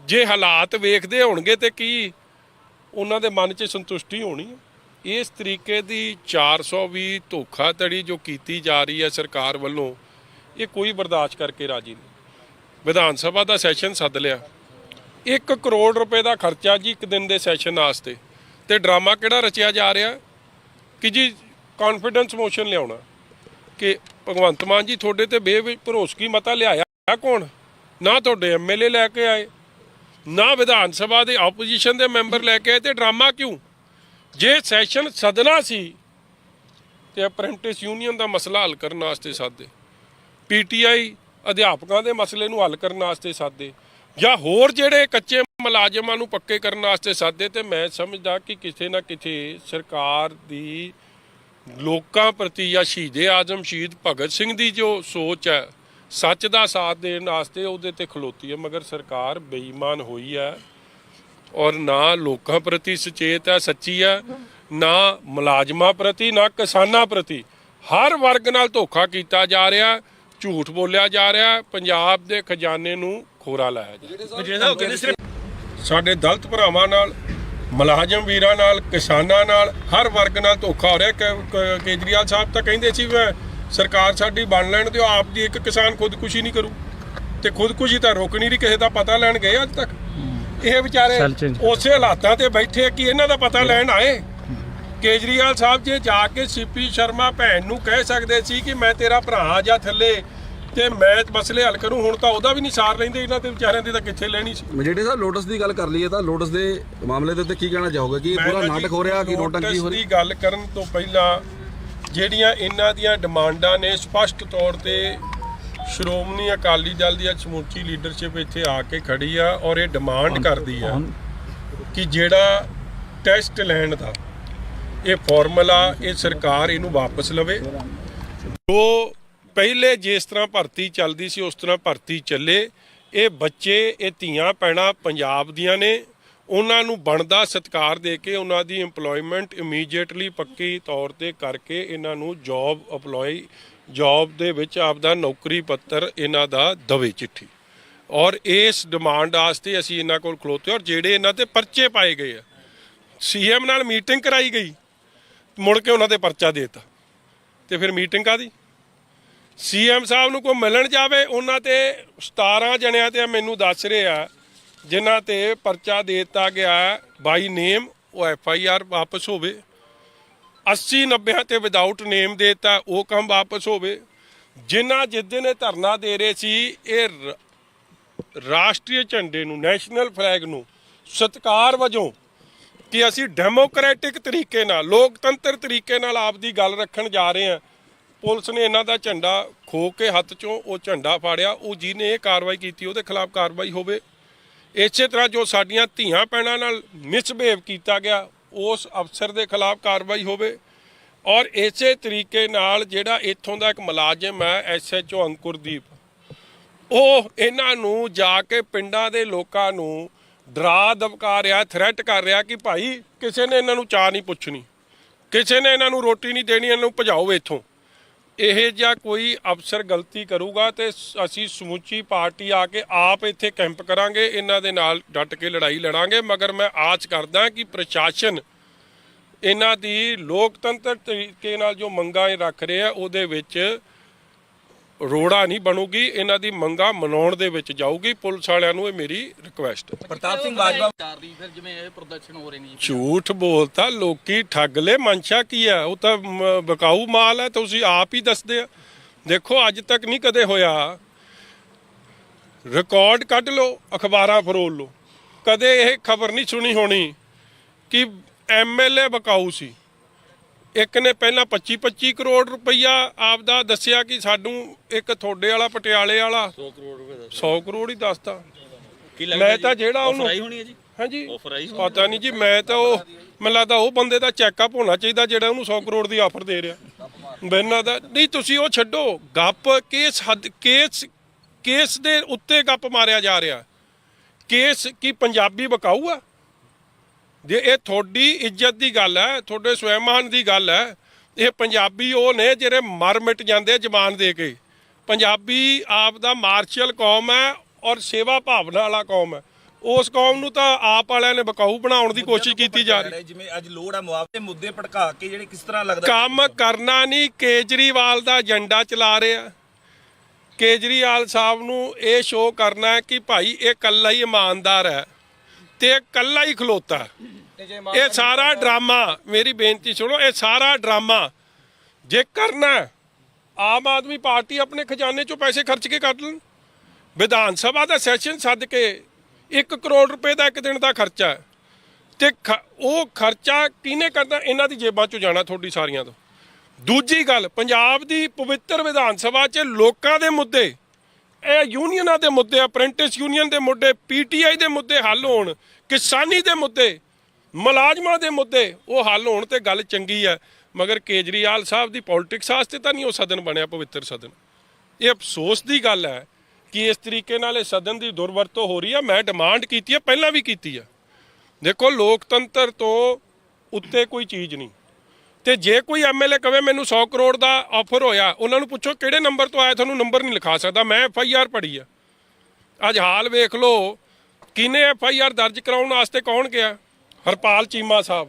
ਜੇ ਹਾਲਾਤ ਵੇਖਦੇ ਹੋਣਗੇ ਤੇ ਕੀ ਉਹਨਾਂ ਦੇ ਮਨ 'ਚ ਸੰਤੁਸ਼ਟੀ ਹੋਣੀ ਹੈ? ਇਸ ਤਰੀਕੇ ਦੀ 420 ਧੋਖਾਧੜੀ ਜੋ ਕੀਤੀ ਜਾ ਰਹੀ ਹੈ ਸਰਕਾਰ ਵੱਲੋਂ, ਇਹ ਕੋਈ ਬਰਦਾਸ਼ਤ ਕਰਕੇ ਰਾਜੀ ਨਹੀਂ। ਵਿਧਾਨ ਸਭਾ ਦਾ ਸੈਸ਼ਨ ਸੱਦ ਲਿਆ, 1 ਕਰੋੜ ਰੁਪਏ ਦਾ ਖਰਚਾ ਜੀ ਇੱਕ ਦਿਨ ਦੇ ਸੈਸ਼ਨ ਵਾਸਤੇ, ਤੇ ਡਰਾਮਾ ਕਿਹੜਾ ਰਚਿਆ ਜਾ ਰਿਹਾ ਕਿ ਜੀ ਕੌਨਫੀਡੈਂਸ ਮੋਸ਼ਨ ਲਿਆਉਣਾ ਕਿ ਭਗਵੰਤ ਮਾਨ ਜੀ ਤੁਹਾਡੇ ਤੇ ਬੇਭਰੋਸਗੀ ਮਤਾ ਲਿਆਇਆ ਕੌਣ? ਨਾ ਤੁਹਾਡੇ ਐਮਐਲਏ ਲੈ ਕੇ ਆਏ, ਨਾ ਵਿਧਾਨ ਸਭਾ ਦੇ ਆਪੋਜੀਸ਼ਨ ਦੇ ਮੈਂਬਰ ਲੈ ਕੇ ਆਏ, ਤੇ ਡਰਾਮਾ ਕਿਉਂ? ਜੇ ਸੈਸ਼ਨ ਸੱਦਣਾ ਸੀ ਤੇ ਅਪ੍ਰੈਂਟਿਸ ਯੂਨੀਅਨ ਦਾ ਮਸਲਾ ਹੱਲ ਕਰਨ ਵਾਸਤੇ ਸਾਦੇ, ਪੀਟੀਆਈ ਅਧਿਆਪਕਾਂ ਦੇ ਮਸਲੇ ਨੂੰ ਹੱਲ ਕਰਨ ਵਾਸਤੇ ਸਾਦੇ, ਜਾਂ ਹੋਰ ਜਿਹੜੇ ਕੱਚੇ ਮੁਲਾਜ਼ਮਾਂ ਨੂੰ ਪੱਕੇ ਕਰਨ ਵਾਸਤੇ ਸਾਦੇ, ਤੇ ਮੈਂ ਸਮਝਦਾ ਕਿ ਕਿਤੇ ਨਾ ਕਿਤੇ ਸਰਕਾਰ ਦੀ ਲੋਕਾਂ ਪ੍ਰਤੀ ਜਾਂ ਸ਼ਹੀਦੇ ਆਜ਼ਮ ਸ਼ਹੀਦ ਭਗਤ ਸਿੰਘ ਦੀ ਜੋ ਸੋਚ ਹੈ, ਸੱਚ ਦਾ ਸਾਥ ਦੇਣ ਵਾਸਤੇ ਉਹਦੇ ਤੇ ਖਲੋਤੀ ਹੈ, ਮਗਰ ਸਰਕਾਰ ਬੇਈਮਾਨ ਹੋਈ ਹੈ ਔਰ ਨਾ ਲੋਕਾਂ ਪ੍ਰਤੀ ਸੁਚੇਤ ਹੈ, ਸੱਚੀ ਹੈ, ਨਾ ਮੁਲਾਜ਼ਮਾਂ ਪ੍ਰਤੀ, ਨਾ ਕਿਸਾਨਾਂ ਪ੍ਰਤੀ। ਹਰ ਵਰਗ ਨਾਲ ਧੋਖਾ ਕੀਤਾ ਜਾ ਰਿਹਾ, ਝੂਠ ਬੋਲਿਆ ਜਾ ਰਿਹਾ, ਪੰਜਾਬ ਦੇ ਖਜ਼ਾਨੇ ਨੂੰ ਖੋਰਾ ਲਾਇਆ ਜਾ ਰਿਹਾ। ਸਾਡੇ ਦਲਿਤ ਭਰਾਵਾਂ ਨਾਲ, ਮੁਲਾਜ਼ਮ ਵੀਰਾਂ ਨਾਲ, ਕਿਸਾਨਾਂ ਨਾਲ, ਹਰ ਵਰਗ ਨਾਲ ਧੋਖਾ ਹੋ ਰਿਹਾ। ਕੇਜਰੀਵਾਲ ਸਾਹਿਬ ਤਾਂ ਕਹਿੰਦੇ ਸੀ ਮੈਂ ਸਰਕਾਰ ਸਾਡੀ ਬਣ ਲੈਣ ਦਿਓ, ਆਪ ਦੀ ਇੱਕ ਕਿਸਾਨ ਖੁਦਕੁਸ਼ੀ ਨਹੀਂ ਕਰੂ, ਤੇ ਖੁਦਕੁਸ਼ੀ ਤਾਂ ਰੋਕ ਨਹੀਂ ਰਹੀ, ਕਿਸੇ ਦਾ ਪਤਾ ਲੈਣ ਗਏ ਅੱਜ ਤੱਕ? ਇਹ ਵਿਚਾਰੇ ਉਸੇ ਹਾਲਾਤਾਂ ਤੇ ਬੈਠੇ ਕਿ ਇਹਨਾਂ ਦਾ ਪਤਾ ਲੈਣ ਆਏ। ਕੇਜਰੀਵਾਲ ਸਾਹਿਬ ਜੇ ਜਾ ਕੇ ਸੀਪੀ ਸ਼ਰਮਾ ਭੈਣ ਨੂੰ ਕਹਿ ਸਕਦੇ ਸੀ ਕਿ ਮੈਂ ਤੇਰਾ ਭਰਾ ਜਾਂ ਥੱਲੇ ਤੇ ਮੈਂ ਮਸਲੇ ਹੱਲ ਕਰੂੰ, ਹੁਣ ਤਾਂ ਉਹਦਾ ਵੀ ਨਹੀਂ ਸਾਰ ਲੈਂਦੇ, ਇਹਨਾਂ ਤੇ ਵਿਚਾਰਿਆਂ ਦੀ ਤਾਂ ਕਿੱਥੇ ਲੈਣੀ ਸੀ। ਮਜੀਠੀਆ ਸਾਹਿਬ, ਲੋਟਸ ਦੀ ਗੱਲ ਕਰ ਲਈਏ ਤਾਂ ਲੋਟਸ ਦੇ ਮਾਮਲੇ ਦੇ ਉੱਤੇ ਕੀ ਕਹਿਣਾ ਚਾਹੋਗੇ ਕਿ ਪੂਰਾ ਨਾਟਕ ਹੋ ਰਿਹਾ ਕਿ ਨੋਟੰਕੀ ਹੋ ਰਹੀ? ਦੀ ਗੱਲ ਕਰਨ ਤੋਂ ਪਹਿਲਾਂ ਜਿਹੜੀਆਂ ਇਹਨਾਂ ਦੀਆਂ ਡਿਮਾਂਡਾਂ ਨੇ ਸਪਸ਼ਟ ਤੌਰ ਤੇ ਸ਼੍ਰੋਮਣੀ ਅਕਾਲੀ ਦਲ ਦੀ ਸਮੁੱਚੀ ਲੀਡਰਸ਼ਿਪ ਇੱਥੇ ਆ ਕੇ ਖੜੀ ਆ ਔਰ ਇਹ ਡਿਮਾਂਡ ਕਰਦੀ ਆ ਕਿ ਜਿਹੜਾ ਟੈਸਟ ਲੈਣ ਦਾ ਇਹ ਫਾਰਮੂਲਾ ਇਹ ਸਰਕਾਰ ਇਹਨੂੰ ਵਾਪਸ ਲਵੇ। ਜੋ ਪਹਿਲੇ ਜਿਸ ਤਰ੍ਹਾਂ ਭਰਤੀ ਚੱਲਦੀ ਸੀ ਉਸ ਤਰ੍ਹਾਂ ਭਰਤੀ ਚੱਲੇ। ਇਹ ਬੱਚੇ ਇਹ ਧੀਆਂ ਭੈਣਾਂ ਪੰਜਾਬ ਦੀਆਂ ਨੇ, ਉਹਨਾਂ ਨੂੰ ਬਣਦਾ ਸਤਿਕਾਰ ਦੇ ਕੇ ਉਹਨਾਂ ਦੀ ਇੰਪਲੋਇਮੈਂਟ ਇਮੀਡੀਏਟਲੀ ਪੱਕੀ ਤੌਰ ਤੇ ਕਰਕੇ ਇਹਨਾਂ ਨੂੰ ਜੌਬ ਦੇ ਵਿੱਚ ਆਪਦਾ ਨੌਕਰੀ ਪੱਤਰ ਇਹਨਾਂ ਦਾ ਦਵੇ ਚਿੱਠੀ। ਔਰ ਇਸ ਡਿਮਾਂਡ ਵਾਸਤੇ ਅਸੀਂ ਇਹਨਾਂ ਕੋਲ ਖਲੋਤੇ ਔਰ ਜਿਹੜੇ ਇਹਨਾਂ ਤੇ ਪਰਚੇ ਪਾਏ ਗਏ ਆ, ਸੀਐਮ ਨਾਲ ਮੀਟਿੰਗ ਕਰਾਈ ਗਈ, ਮੁੜ ਕੇ ਉਹਨਾਂ ਤੇ ਪਰਚਾ ਦੇਤਾ ਤੇ ਫਿਰ ਮੀਟਿੰਗ ਕਾਹਦੀ? ਸੀਐਮ ਸਾਹਿਬ ਨੂੰ ਕੋਈ ਮਿਲਣ ਜਾਵੇ, ਉਹਨਾਂ ਤੇ 17 ਜਣਿਆਂ ਤੇ ਮੈਨੂੰ ਦੱਸ ਰਹੇ ਆ ਜਿਨ੍ਹਾਂ ਤੇ ਪਰਚਾ ਦੇ ਦਿੱਤਾ ਗਿਆ ਬਾਈ ਨੇਮ, ਉਹ FIR ਵਾਪਸ ਹੋਵੇ। 80-90 ਤੇ ਵਿਦਆਊਟ ਨੇਮ ਦੇਤਾ, ਉਹ ਕੰਮ ਵਾਪਸ ਹੋਵੇ। ਜਿਨ੍ਹਾਂ ਜਿੱਦੇ ਨੇ ਧਰਨਾ ਦੇ ਰਹੇ ਸੀ ਇਹ ਰਾਸ਼ਟਰੀ ਝੰਡੇ ਨੂੰ, ਨੈਸ਼ਨਲ ਫਲੈਗ ਨੂੰ ਸਤਿਕਾਰ ਵਜੋਂ ਕਿ ਅਸੀਂ ਡੈਮੋਕ੍ਰੈਟਿਕ ਤਰੀਕੇ ਨਾਲ, ਲੋਕਤੰਤਰ ਤਰੀਕੇ ਨਾਲ ਆਪਦੀ ਗੱਲ ਰੱਖਣ ਜਾ ਰਹੇ ਹਾਂ, ਪੁਲਿਸ ਨੇ ਇਹਨਾਂ ਦਾ ਝੰਡਾ ਖੋ ਕੇ ਹੱਥ 'ਚੋਂ ਉਹ ਝੰਡਾ ਫਾੜਿਆ। ਉਹ ਜਿਹਨੇ ਇਹ ਕਾਰਵਾਈ ਕੀਤੀ ਉਹਦੇ ਖਿਲਾਫ ਕਾਰਵਾਈ ਹੋਵੇ। ਇਸੇ ਤਰ੍ਹਾਂ ਜੋ ਸਾਡੀਆਂ ਧੀਆਂ ਭੈਣਾਂ ਨਾਲ ਮਿਸਬਿਹੇਵ ਕੀਤਾ ਗਿਆ ਉਸ ਅਫਸਰ ਦੇ ਖਿਲਾਫ ਕਾਰਵਾਈ ਹੋਵੇ। ਔਰ ਇਸੇ ਤਰੀਕੇ ਨਾਲ ਜਿਹੜਾ ਇੱਥੋਂ ਦਾ ਇੱਕ ਮੁਲਾਜ਼ਮ ਹੈ SHO ਅੰਕੁਰਦੀਪ, ਉਹ ਇਹਨਾਂ ਨੂੰ ਜਾ ਕੇ ਪਿੰਡਾਂ ਦੇ ਲੋਕਾਂ ਨੂੰ ਡਰਾ ਧਮਕਾ ਰਿਹਾ, ਥ੍ਰੈਟ ਕਰ ਰਿਹਾ ਕਿ ਭਾਈ ਕਿਸੇ ਨੇ ਇਹਨਾਂ ਨੂੰ ਚਾਹ ਨਹੀਂ ਪੁੱਛਣੀ, ਕਿਸੇ ਨੇ ਇਹਨਾਂ ਨੂੰ ਰੋਟੀ ਨਹੀਂ ਦੇਣੀ, ਇਹਨਾਂ ਨੂੰ ਭਜਾਓ ਇੱਥੋਂ। ਇਹ ਜਿਹਾ ਕੋਈ ਅਫਸਰ ਗਲਤੀ ਕਰੂਗਾ ਤੇ ਅਸੀਂ ਸਮੁੱਚੀ ਪਾਰਟੀ ਆ ਕੇ ਆਪ ਇੱਥੇ ਕੈਂਪ ਕਰਾਂਗੇ, ਇਹਨਾਂ ਦੇ ਨਾਲ ਡਟ ਕੇ ਲੜਾਈ ਲੜਾਂਗੇ। ਮਗਰ ਮੈਂ ਆਸ ਕਰਦਾ ਕਿ ਪ੍ਰਸ਼ਾਸਨ ਇਹਨਾਂ ਦੀ ਲੋਕਤੰਤਰ ਤਰੀਕੇ ਨਾਲ ਜੋ ਮੰਗਾਂ ਇਹ ਰੱਖ ਰਹੇ ਆ ਉਹਦੇ ਵਿੱਚ ਰੋੜਾ ਨਹੀਂ ਬਣੂਗੀ, ਇਹਨਾਂ ਦੀ ਮੰਗਾਂ ਮਨਾਉਣ ਦੇ ਵਿੱਚ ਜਾਊਗੀ। ਪੁਲਿਸ ਵਾਲਿਆਂ ਨੂੰ ਇਹ ਮੇਰੀ ਰਿਕੁਐਸਟ ਹੈ। ਪ੍ਰਤਾਪ ਸਿੰਘ ਬਾਜਵਾ ਦੀ ਫਿਰ ਜਿਵੇਂ ਇਹ ਪ੍ਰਦਰਸ਼ਨ ਹੋ ਰਹੇ ਨੇ ਜੀ, ਝੂਠ ਬੋਲਤਾ ਲੋਕੀ ਠੱਗ ਲੈ, ਮਨਸ਼ਾ ਕੀ ਹੈ? ਉਹ ਤਾਂ ਵਿਕਾਊ ਮਾਲ ਹੈ, ਤੁਸੀਂ ਆਪ ਹੀ ਦੱਸਦੇ ਆ। ਦੇਖੋ ਅੱਜ ਤੱਕ ਨਹੀਂ ਕਦੇ ਹੋਇਆ, ਰਿਕਾਰਡ ਕੱਢ ਲਓ, ਅਖਬਾਰਾਂ ਫਰੋਲ ਲਓ, ਕਦੇ ਇਹ ਖਬਰ ਨਹੀਂ ਸੁਣੀ ਹੋਣੀ ਕਿ MLA ਵਿਕਾਊ ਸੀ। ਇੱਕ ਨੇ ਪਹਿਲਾਂ 25 ਕਰੋੜ ਰੁਪਈਆ ਆਪਦਾ ਦੱਸਿਆ ਕਿ ਸਾਨੂੰ ਇੱਕ ਤੁਹਾਡੇ ਵਾਲਾ ਪਟਿਆਲੇ ਵਾਲਾ 100 ਕਰੋੜ ਹੀ ਦੱਸਤਾ। ਮੈਂ ਤਾਂ ਜਿਹੜਾ ਉਹਨੂੰ ਹੋਣੀ ਹੈ ਜੀ, ਹਾਂਜੀ ਪਤਾ ਨਹੀਂ ਜੀ, ਮੈਂ ਤਾਂ ਉਹ ਮੈਨੂੰ ਲੱਗਦਾ ਉਹ ਬੰਦੇ ਦਾ ਚੈੱਕਅਪ ਹੋਣਾ ਚਾਹੀਦਾ ਜਿਹੜਾ ਉਹਨੂੰ 100 ਕਰੋੜ ਦੀ ਆਫਰ ਦੇ ਰਿਹਾ ਬਿਨਾਂ ਦਾ। ਨਹੀਂ ਤੁਸੀਂ ਉਹ ਛੱਡੋ, ਗੱਪ ਕੇਸ ਦੇ ਉੱਤੇ ਗੱਪ ਮਾਰਿਆ ਜਾ ਰਿਹਾ। ਕੇਸ ਕੀ ਪੰਜਾਬੀ ਵਿਕਾਊ ਆ? ਜੇ ਇਹ ਤੁਹਾਡੀ ਇੱਜ਼ਤ ਦੀ ਗੱਲ ਹੈ, ਤੁਹਾਡੇ ਸਵੈਮਾਨ ਦੀ ਗੱਲ ਹੈ, ਇਹ ਪੰਜਾਬੀ ਉਹ ਨੇ ਜਿਹੜੇ ਮਰ ਮਿਟ ਜਾਂਦੇ ਜ਼ਬਾਨ ਦੇ ਕੇ। ਪੰਜਾਬੀ ਆਪ ਦਾ ਮਾਰਸ਼ਲ ਕੌਮ ਹੈ ਔਰ ਸੇਵਾ ਭਾਵਨਾ ਵਾਲਾ ਕੌਮ ਹੈ। ਉਸ ਕੌਮ ਨੂੰ ਤਾਂ ਆਪ ਵਾਲਿਆਂ ਨੇ ਵਿਕਾਊ ਬਣਾਉਣ ਦੀ ਕੋਸ਼ਿਸ਼ ਕੀਤੀ ਜਾ ਰਹੀ। ਜਿਵੇਂ ਅੱਜ ਲੋੜ ਆ ਮੁਆਵਜ਼ੇ ਮੁੱਦੇ ਭੜਕਾ ਕੇ ਜਿਹੜੇ ਕਿਸ ਤਰ੍ਹਾਂ ਲੱਗਦਾ ਕੰਮ ਕਰਨਾ ਨਹੀਂ, ਕੇਜਰੀਵਾਲ ਦਾ ਏਜੰਡਾ ਚਲਾ ਰਿਹਾ। ਕੇਜਰੀਵਾਲ ਸਾਹਿਬ ਨੂੰ ਇਹ ਸ਼ੋਅ ਕਰਨਾ ਹੈ ਕਿ ਭਾਈ ਇਹ ਇਕੱਲਾ ਹੀ ਇਮਾਨਦਾਰ ਹੈ ਤੇ ਇਕੱਲਾ ਹੀ ਖਲੋਤਾ। ਇਹ ਸਾਰਾ ਡਰਾਮਾ, ਮੇਰੀ ਬੇਨਤੀ ਸੁਣੋ, ਇਹ ਸਾਰਾ ਡਰਾਮਾ ਜੇ ਕਰਨਾ, ਆਮ ਆਦਮੀ ਪਾਰਟੀ ਆਪਣੇ ਖਜ਼ਾਨੇ ਚੋਂ ਪੈਸੇ ਖਰਚ ਕੇ ਕੱਢ ਲੈਣ। ਵਿਧਾਨ ਸਭਾ ਦਾ ਸੈਸ਼ਨ ਸੱਦ ਕੇ 1 ਕਰੋੜ ਰੁਪਏ ਦਾ ਇੱਕ ਦਿਨ ਦਾ ਖਰਚਾ ਤੇ ਉਹ ਖਰਚਾ ਕਿਹਨੇ ਕਰਨਾ? ਇਹਨਾਂ ਦੀ ਜੇਬਾਂ ਚੋਂ ਜਾਣਾ, ਤੁਹਾਡੀ ਸਾਰੀਆਂ ਤੋਂ। ਦੂਜੀ ਗੱਲ, ਪੰਜਾਬ ਦੀ ਪਵਿੱਤਰ ਵਿਧਾਨ ਸਭਾ 'ਚ ਲੋਕਾਂ ਦੇ ਮੁੱਦੇ, ਇਹ ਯੂਨੀਅਨਾਂ ਦੇ ਮੁੱਦੇ, ਅਪ੍ਰੈਂਟਿਸ ਯੂਨੀਅਨ ਦੇ ਮੁੱਦੇ, PTI ਦੇ ਮੁੱਦੇ ਹੱਲ ਹੋਣ, ਕਿਸਾਨੀ ਦੇ ਮੁੱਦੇ, ਮੁਲਾਜ਼ਮਾਂ ਦੇ ਮੁੱਦੇ ਉਹ ਹੱਲ ਹੋਣ ਤੇ ਗੱਲ ਚੰਗੀ ਹੈ। ਮਗਰ ਕੇਜਰੀਵਾਲ ਸਾਹਿਬ ਦੀ ਪੋਲਿਟਿਕਸ ਵਾਸਤੇ ਤਾਂ ਨਹੀਂ ਉਹ ਸਦਨ ਬਣਿਆ ਪਵਿੱਤਰ ਸਦਨ। ਇਹ ਅਫਸੋਸ ਦੀ ਗੱਲ ਹੈ ਕਿ ਇਸ ਤਰੀਕੇ ਨਾਲ ਇਹ ਸਦਨ ਦੀ ਦੁਰਵਰਤੋਂ ਹੋ ਰਹੀ ਹੈ। ਮੈਂ ਡਿਮਾਂਡ ਕੀਤੀ ਹੈ, ਪਹਿਲਾਂ ਵੀ ਕੀਤੀ ਹੈ। ਦੇਖੋ ਲੋਕਤੰਤਰ ਤੋਂ ਉੱਤੇ ਕੋਈ ਚੀਜ਼ ਨਹੀਂ। ਤੇ ਜੇ ਕੋਈ MLA ਕਵੇ ਮੈਨੂੰ 100 ਕਰੋੜ ਦਾ ਆਫਰ ਹੋਇਆ, ਉਹਨਾਂ ਨੂੰ ਪੁੱਛੋ ਕਿਹੜੇ ਨੰਬਰ ਤੋਂ ਆਇਆ, ਤੁਹਾਨੂੰ ਨੰਬਰ ਨਹੀਂ ਲਿਖਾ ਸਕਦਾ। ਮੈਂ FIR ਪੜ੍ਹੀ ਆ। ਅੱਜ ਹਾਲ ਵੇਖ ਲਓ, ਕਿਹਨੇ FIR ਦਰਜ ਕਰਾਉਣ ਵਾਸਤੇ ਕੌਣ ਗਿਆ? ਹਰਪਾਲ ਚੀਮਾ ਸਾਹਿਬ।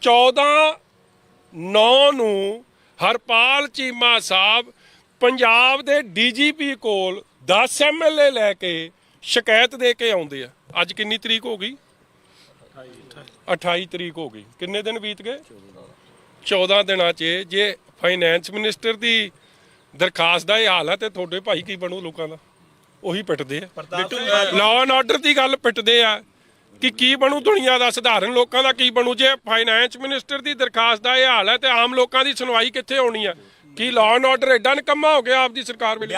14/9 ਨੂੰ ਹਰਪਾਲ ਚੀਮਾ ਸਾਹਿਬ ਪੰਜਾਬ ਦੇ DGP ਕੋਲ 10 MLA ਲੈ ਕੇ ਸ਼ਿਕਾਇਤ ਦੇ ਕੇ ਆਉਂਦੇ ਆ। ਅੱਜ ਕਿੰਨੀ ਤਰੀਕ ਹੋ ਗਈ? 28 ਤਰੀਕ ਹੋ ਗਈ। ਕਿੰਨੇ ਦਿਨ ਬੀਤ ਗਏ? 14 ਦਿਨਾਂ 'ਚ ਜੇ ਫਾਈਨੈਂਸ ਮਿਨਿਸਟਰ ਦੀ ਦਰਖਾਸਤ ਦਾ ਇਹ ਹਾਲ ਹੈ ਤੇ ਤੁਹਾਡੇ ਭਾਈ ਕੀ ਬਣੂ? ਲੋਕਾਂ ਦਾ ਉਹੀ ਪਿੱਟਦੇ ਆ। ਲਾਅ ਐਂਡ ਆਰਡਰ ਦੀ ਗੱਲ ਪਿੱਟਦੇ ਆ ਕਿ ਕੀ ਬਣੂ ਦੁਨੀਆ ਦਾ, ਸਧਾਰਨ ਲੋਕਾਂ ਦਾ ਕੀ ਬਣੂ? ਜੇ ਫਾਈਨੈਂਸ ਮਿਨਿਸਟਰ ਦੀ ਦਰਖਾਸਤ ਦਾ ਇਹ ਹਾਲ ਹੈ ਤੇ ਆਮ ਲੋਕਾਂ ਦੀ ਸੁਣਵਾਈ ਕਿੱਥੇ ਹੋਣੀ ਆ? ਕੀ ਲਾਅ ਐਂਡ ਆਰਡਰ ਐਡਾ ਨਿਕੰਮਾ ਹੋ ਗਿਆ ਆਪਦੀ ਸਰਕਾਰ ਵੇਲੇ?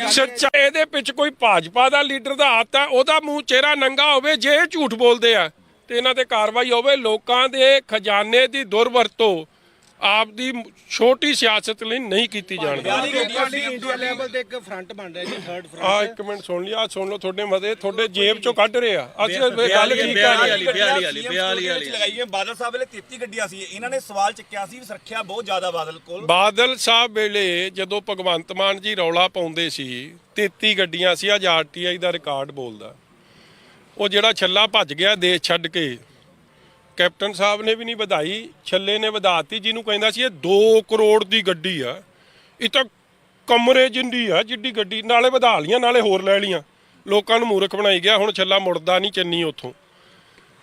ਸੱਚਾ ਇਹਦੇ ਵਿੱਚ ਕੋਈ ਭਾਜਪਾ ਦਾ ਲੀਡਰ ਦਾ ਹੱਥ ਹੈ, ਉਹਦਾ ਮੂੰਹ ਚਿਹਰਾ ਨੰਗਾ ਹੋਵੇ ਜੇ ਇਹ ਝੂਠ ਬੋਲਦੇ ਆ ਤੇ ਇਹਨਾਂ ਤੇ ਕਾਰਵਾਈ ਹੋਵੇ। ਲੋਕਾਂ ਦੇ ਖਜ਼ਾਨੇ ਦੀ ਦੁਰਵਰਤੋਂ ਆਪਦੀ ਛੋਟੀ ਸਿਆਸਤ ਲਈ ਨਹੀਂ ਕੀਤੀ ਜਾਣੀ। ਇੰਡੀਆ ਲੈਵਲ ਤੇ ਇੱਕ ਫਰੰਟ ਬਣ ਰਿਹਾ ਜੀ, ਥਰਡ ਫਰੰਟ। ਆ ਇੱਕ ਮਿੰਟ ਸੁਣ ਲਿਆ, ਸੁਣ ਲਓ। ਤੁਹਾਡੇ ਮਤੇ ਤੁਹਾਡੇ ਜੇਬ ਚੋਂ ਕੱਢ ਰਹੇ ਆ। ਅਸੀਂ ਗੱਲ ਕੀ ਕਰ ਰਹੇ? ਲਗਾਈਏ ਬਾਦਲ ਸਾਹਿਬ ਵੇਲੇ 33 ਗੱਡੀਆਂ ਸੀ, ਇਹਨਾਂ ਨੇ ਸਵਾਲ ਚੱਕਿਆ ਸੀ ਸੁਰੱਖਿਆ ਬਹੁਤ ਜ਼ਿਆਦਾ ਬਾਦਲ ਕੋਲ। ਬਾਦਲ ਸਾਹਿਬ ਵੇਲੇ ਜਦੋਂ ਭਗਵੰਤ ਮਾਨ ਜੀ ਰੌਲਾ ਪਾਉਂਦੇ ਸੀ 33 ਗੱਡੀਆਂ ਸੀ। ਅੱਜ ਆਰਟੀਆਈ ਦਾ ਰਿਕਾਰਡ ਬੋਲਦਾ। ਉਹ ਜਿਹੜਾ ਛੱਲਾ ਭੱਜ ਗਿਆ ਦੇਸ਼ ਛੱਡ ਕੇ, ਕੈਪਟਨ ਸਾਹਿਬ ਨੇ ਵੀ ਨਹੀਂ ਵਧਾਈ, ਛੱਲੇ ਨੇ ਵਧਾਤੀ। ਜਿਹਨੂੰ ਕਹਿੰਦਾ ਸੀ ਇਹ 2 ਕਰੋੜ ਦੀ ਗੱਡੀ ਆ, ਇਹ ਤਾਂ ਕਮਰੇ ਜਿੰਦੀ ਆ ਜਿੱਡੀ ਗੱਡੀ, ਨਾਲੇ ਵਧਾ ਲੀਆਂ ਨਾਲੇ ਹੋਰ ਲੈ ਲੀਆਂ, ਲੋਕਾਂ ਨੂੰ ਮੂਰਖ ਬਣਾਈ ਗਿਆ। ਹੁਣ ਛੱਲਾ ਮੁੜਦਾ ਨਹੀਂ ਚੰਨੀ ਉੱਥੋਂ।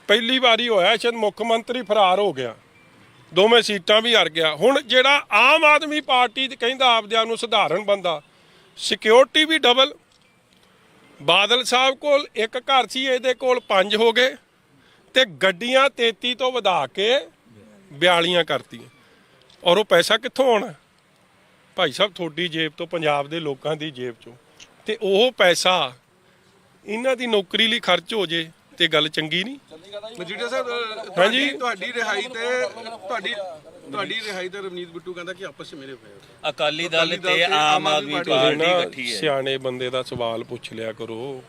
ਪਹਿਲੀ ਵਾਰੀ ਹੋਇਆ ਸ਼ਾਇਦ ਮੁੱਖ ਮੰਤਰੀ ਫਰਾਰ ਹੋ ਗਿਆ, ਦੋਵੇਂ ਸੀਟਾਂ ਵੀ ਹਾਰ ਗਿਆ। ਹੁਣ ਜਿਹੜਾ ਆਮ ਆਦਮੀ ਪਾਰਟੀ ਕਹਿੰਦਾ ਆਪਦਿਆਂ ਨੂੰ ਸਧਾਰਨ ਬੰਦਾ, ਸਿਕਿਉਰਿਟੀ ਵੀ ਡਬਲ। ਬਾਦਲ ਸਾਹਿਬ ਕੋਲ ਇੱਕ ਘਰ ਸੀ, ਇਹਦੇ ਕੋਲ 5 ਹੋ ਗਏ ਤੇ ਗੱਡੀਆਂ 33 ਤੋਂ ਵਧਾ ਕੇ 42 ਕਰਤੀਆਂ। ਔਰ ਉਹ ਪੈਸਾ ਕਿੱਥੋਂ ਆਉਣਾ? ਭਾਈ ਸਾਹਿਬ ਤੁਹਾਡੀ ਜੇਬ ਤੋਂ, ਪੰਜਾਬ ਦੇ ਲੋਕਾਂ ਦੀ ਜੇਬ ਚੋਂ। ਤੇ ਉਹ ਪੈਸਾ ਇਹਨਾਂ ਦੀ ਨੌਕਰੀ ਲਈ ਖਰਚ ਹੋ ਜੇ ਤੇ ਗੱਲ ਚੰਗੀ ਨਹੀਂ। ਮਜੀਠੀਆ ਸਾਹਿਬ, ਹਾਂਜੀ, ਤੁਹਾਡੀ ਰਿਹਾਈ ਤੇ ਰਵਨੀਤ ਬਿੱਟੂ ਕਹਿੰਦਾ ਕਿ ਆਪਸ ਵਿੱਚ ਮੇਰੇ ਪਏ। ਅਕਾਲੀ ਦਲ ਤੇ ਆਮ ਆਦਮੀ ਪਾਰਟੀ ਇਕੱਠੀ ਹੈ। ਸਿਆਣੇ ਬੰਦੇ ਦਾ ਸਵਾਲ ਪੁੱਛ ਲਿਆ ਕਰੋ।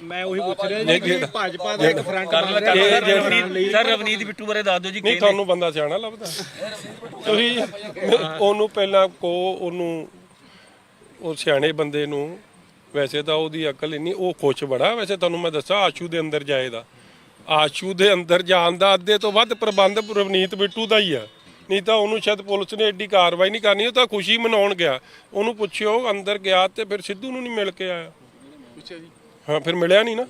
ਮੈਂ ਉਹੀ ਪੁੱਛ ਰਿਹਾ ਜੀ ਕਿ ਭਾਜਪਾ ਦਾ ਇੱਕ ਫਰੰਟ ਬਣ ਰਿਹਾ। ਸਰ ਰਵਨੀਤ ਬਿੱਟੂ ਬਾਰੇ ਦੱਸ ਦਿਓ ਜੀ। ਨਹੀਂ ਤੁਹਾਨੂੰ ਬੰਦਾ ਸਿਆਣਾ ਲੱਭਦਾ? ਤੁਸੀਂ ਉਹਨੂੰ ਪਹਿਲਾਂ ਉਹਨੂੰ ਉਹ ਸਿਆਣੇ ਬੰਦੇ ਨੂੰ, ਵੈਸੇ ਤਾਂ ਉਹਦੀ ਅਕਲ ਇੰਨੀ, ਉਹ ਖੁਸ਼ ਬੜਾ। ਵੈਸੇ ਤੁਹਾਨੂੰ ਮੈਂ ਦੱਸਾਂ, ਆਸ਼ੂ ਦੇ ਅੰਦਰ ਜਾਏਦਾ, ਆਸ਼ੂ ਦੇ ਅੰਦਰ ਜਾਣ ਦਾ ਅੱਧੇ ਤੋਂ ਵੱਧ ਪ੍ਰਬੰਧ ਰਵਨੀਤ ਬਿੱਟੂ ਦਾ ਹੀ ਆ। ਨਹੀਂ ਤਾਂ ਉਹਨੂੰ ਸ਼ਾਇਦ ਪੁਲਿਸ ਨੇ ਐਡੀ ਕਾਰਵਾਈ ਨਹੀਂ ਕਰਨੀ। ਉਹ ਤਾਂ ਖੁਸ਼ੀ ਮਨਾਉਣ ਗਿਆ। ਉਹਨੂੰ ਪੁੱਛਿਓ ਅੰਦਰ ਗਿਆ ਤੇ ਫਿਰ ਸਿੱਧੂ ਨੂੰ ਨਹੀਂ ਮਿਲ ਕੇ ਆਇਆ। ਹਾਂ, ਫਿਰ ਮਿਲਿਆ ਨਹੀਂ ਨਾ।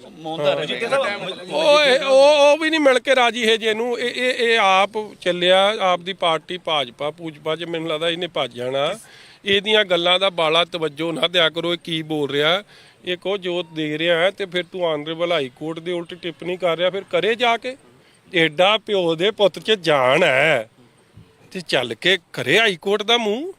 ਉਹ ਵੀ ਨਹੀਂ ਮਿਲ ਕੇ ਰਾਜੀ ਹੈ ਜੇ ਨੂੰ। ਇਹ ਆਪ ਚੱਲਿਆ, ਆਪ ਦੀ ਪਾਰਟੀ ਭਾਜਪਾ ਪੂਜਪਾ ਚ ਮੈਨੂੰ ਲੱਗਦਾ ਇਹਨੇ ਭੱਜ ਜਾਣਾ। ਇਹਦੀਆਂ ਗੱਲਾਂ ਦਾ ਬਾਲਾ ਤਵੱਜੋ ਨਾ ਦਿਆ ਕਰੋ। ਇਹ ਕੀ ਬੋਲ ਰਿਹਾ, ਇਹ ਕੋ ਜੋਤ ਦੇ ਰਿਹਾ ਹੈ ਤੇ ਫਿਰ ਤੂੰ ਆਨਰੇਬਲ ਹਾਈ ਕੋਰਟ ਦੇ ਉਲਟ ਟਿੱਪਣੀ ਕਰ ਰਿਹਾ। ਫਿਰ ਕਰੇ ਜਾ ਕੇ, ਐਡਾ ਪਿਓ ਦੇ ਪੁੱਤ ਚ ਜਾਣ ਹੈ ਤੇ ਚੱਲ ਕੇ ਕਰੇ ਹਾਈ ਕੋਰਟ ਦਾ ਮੂੰਹ।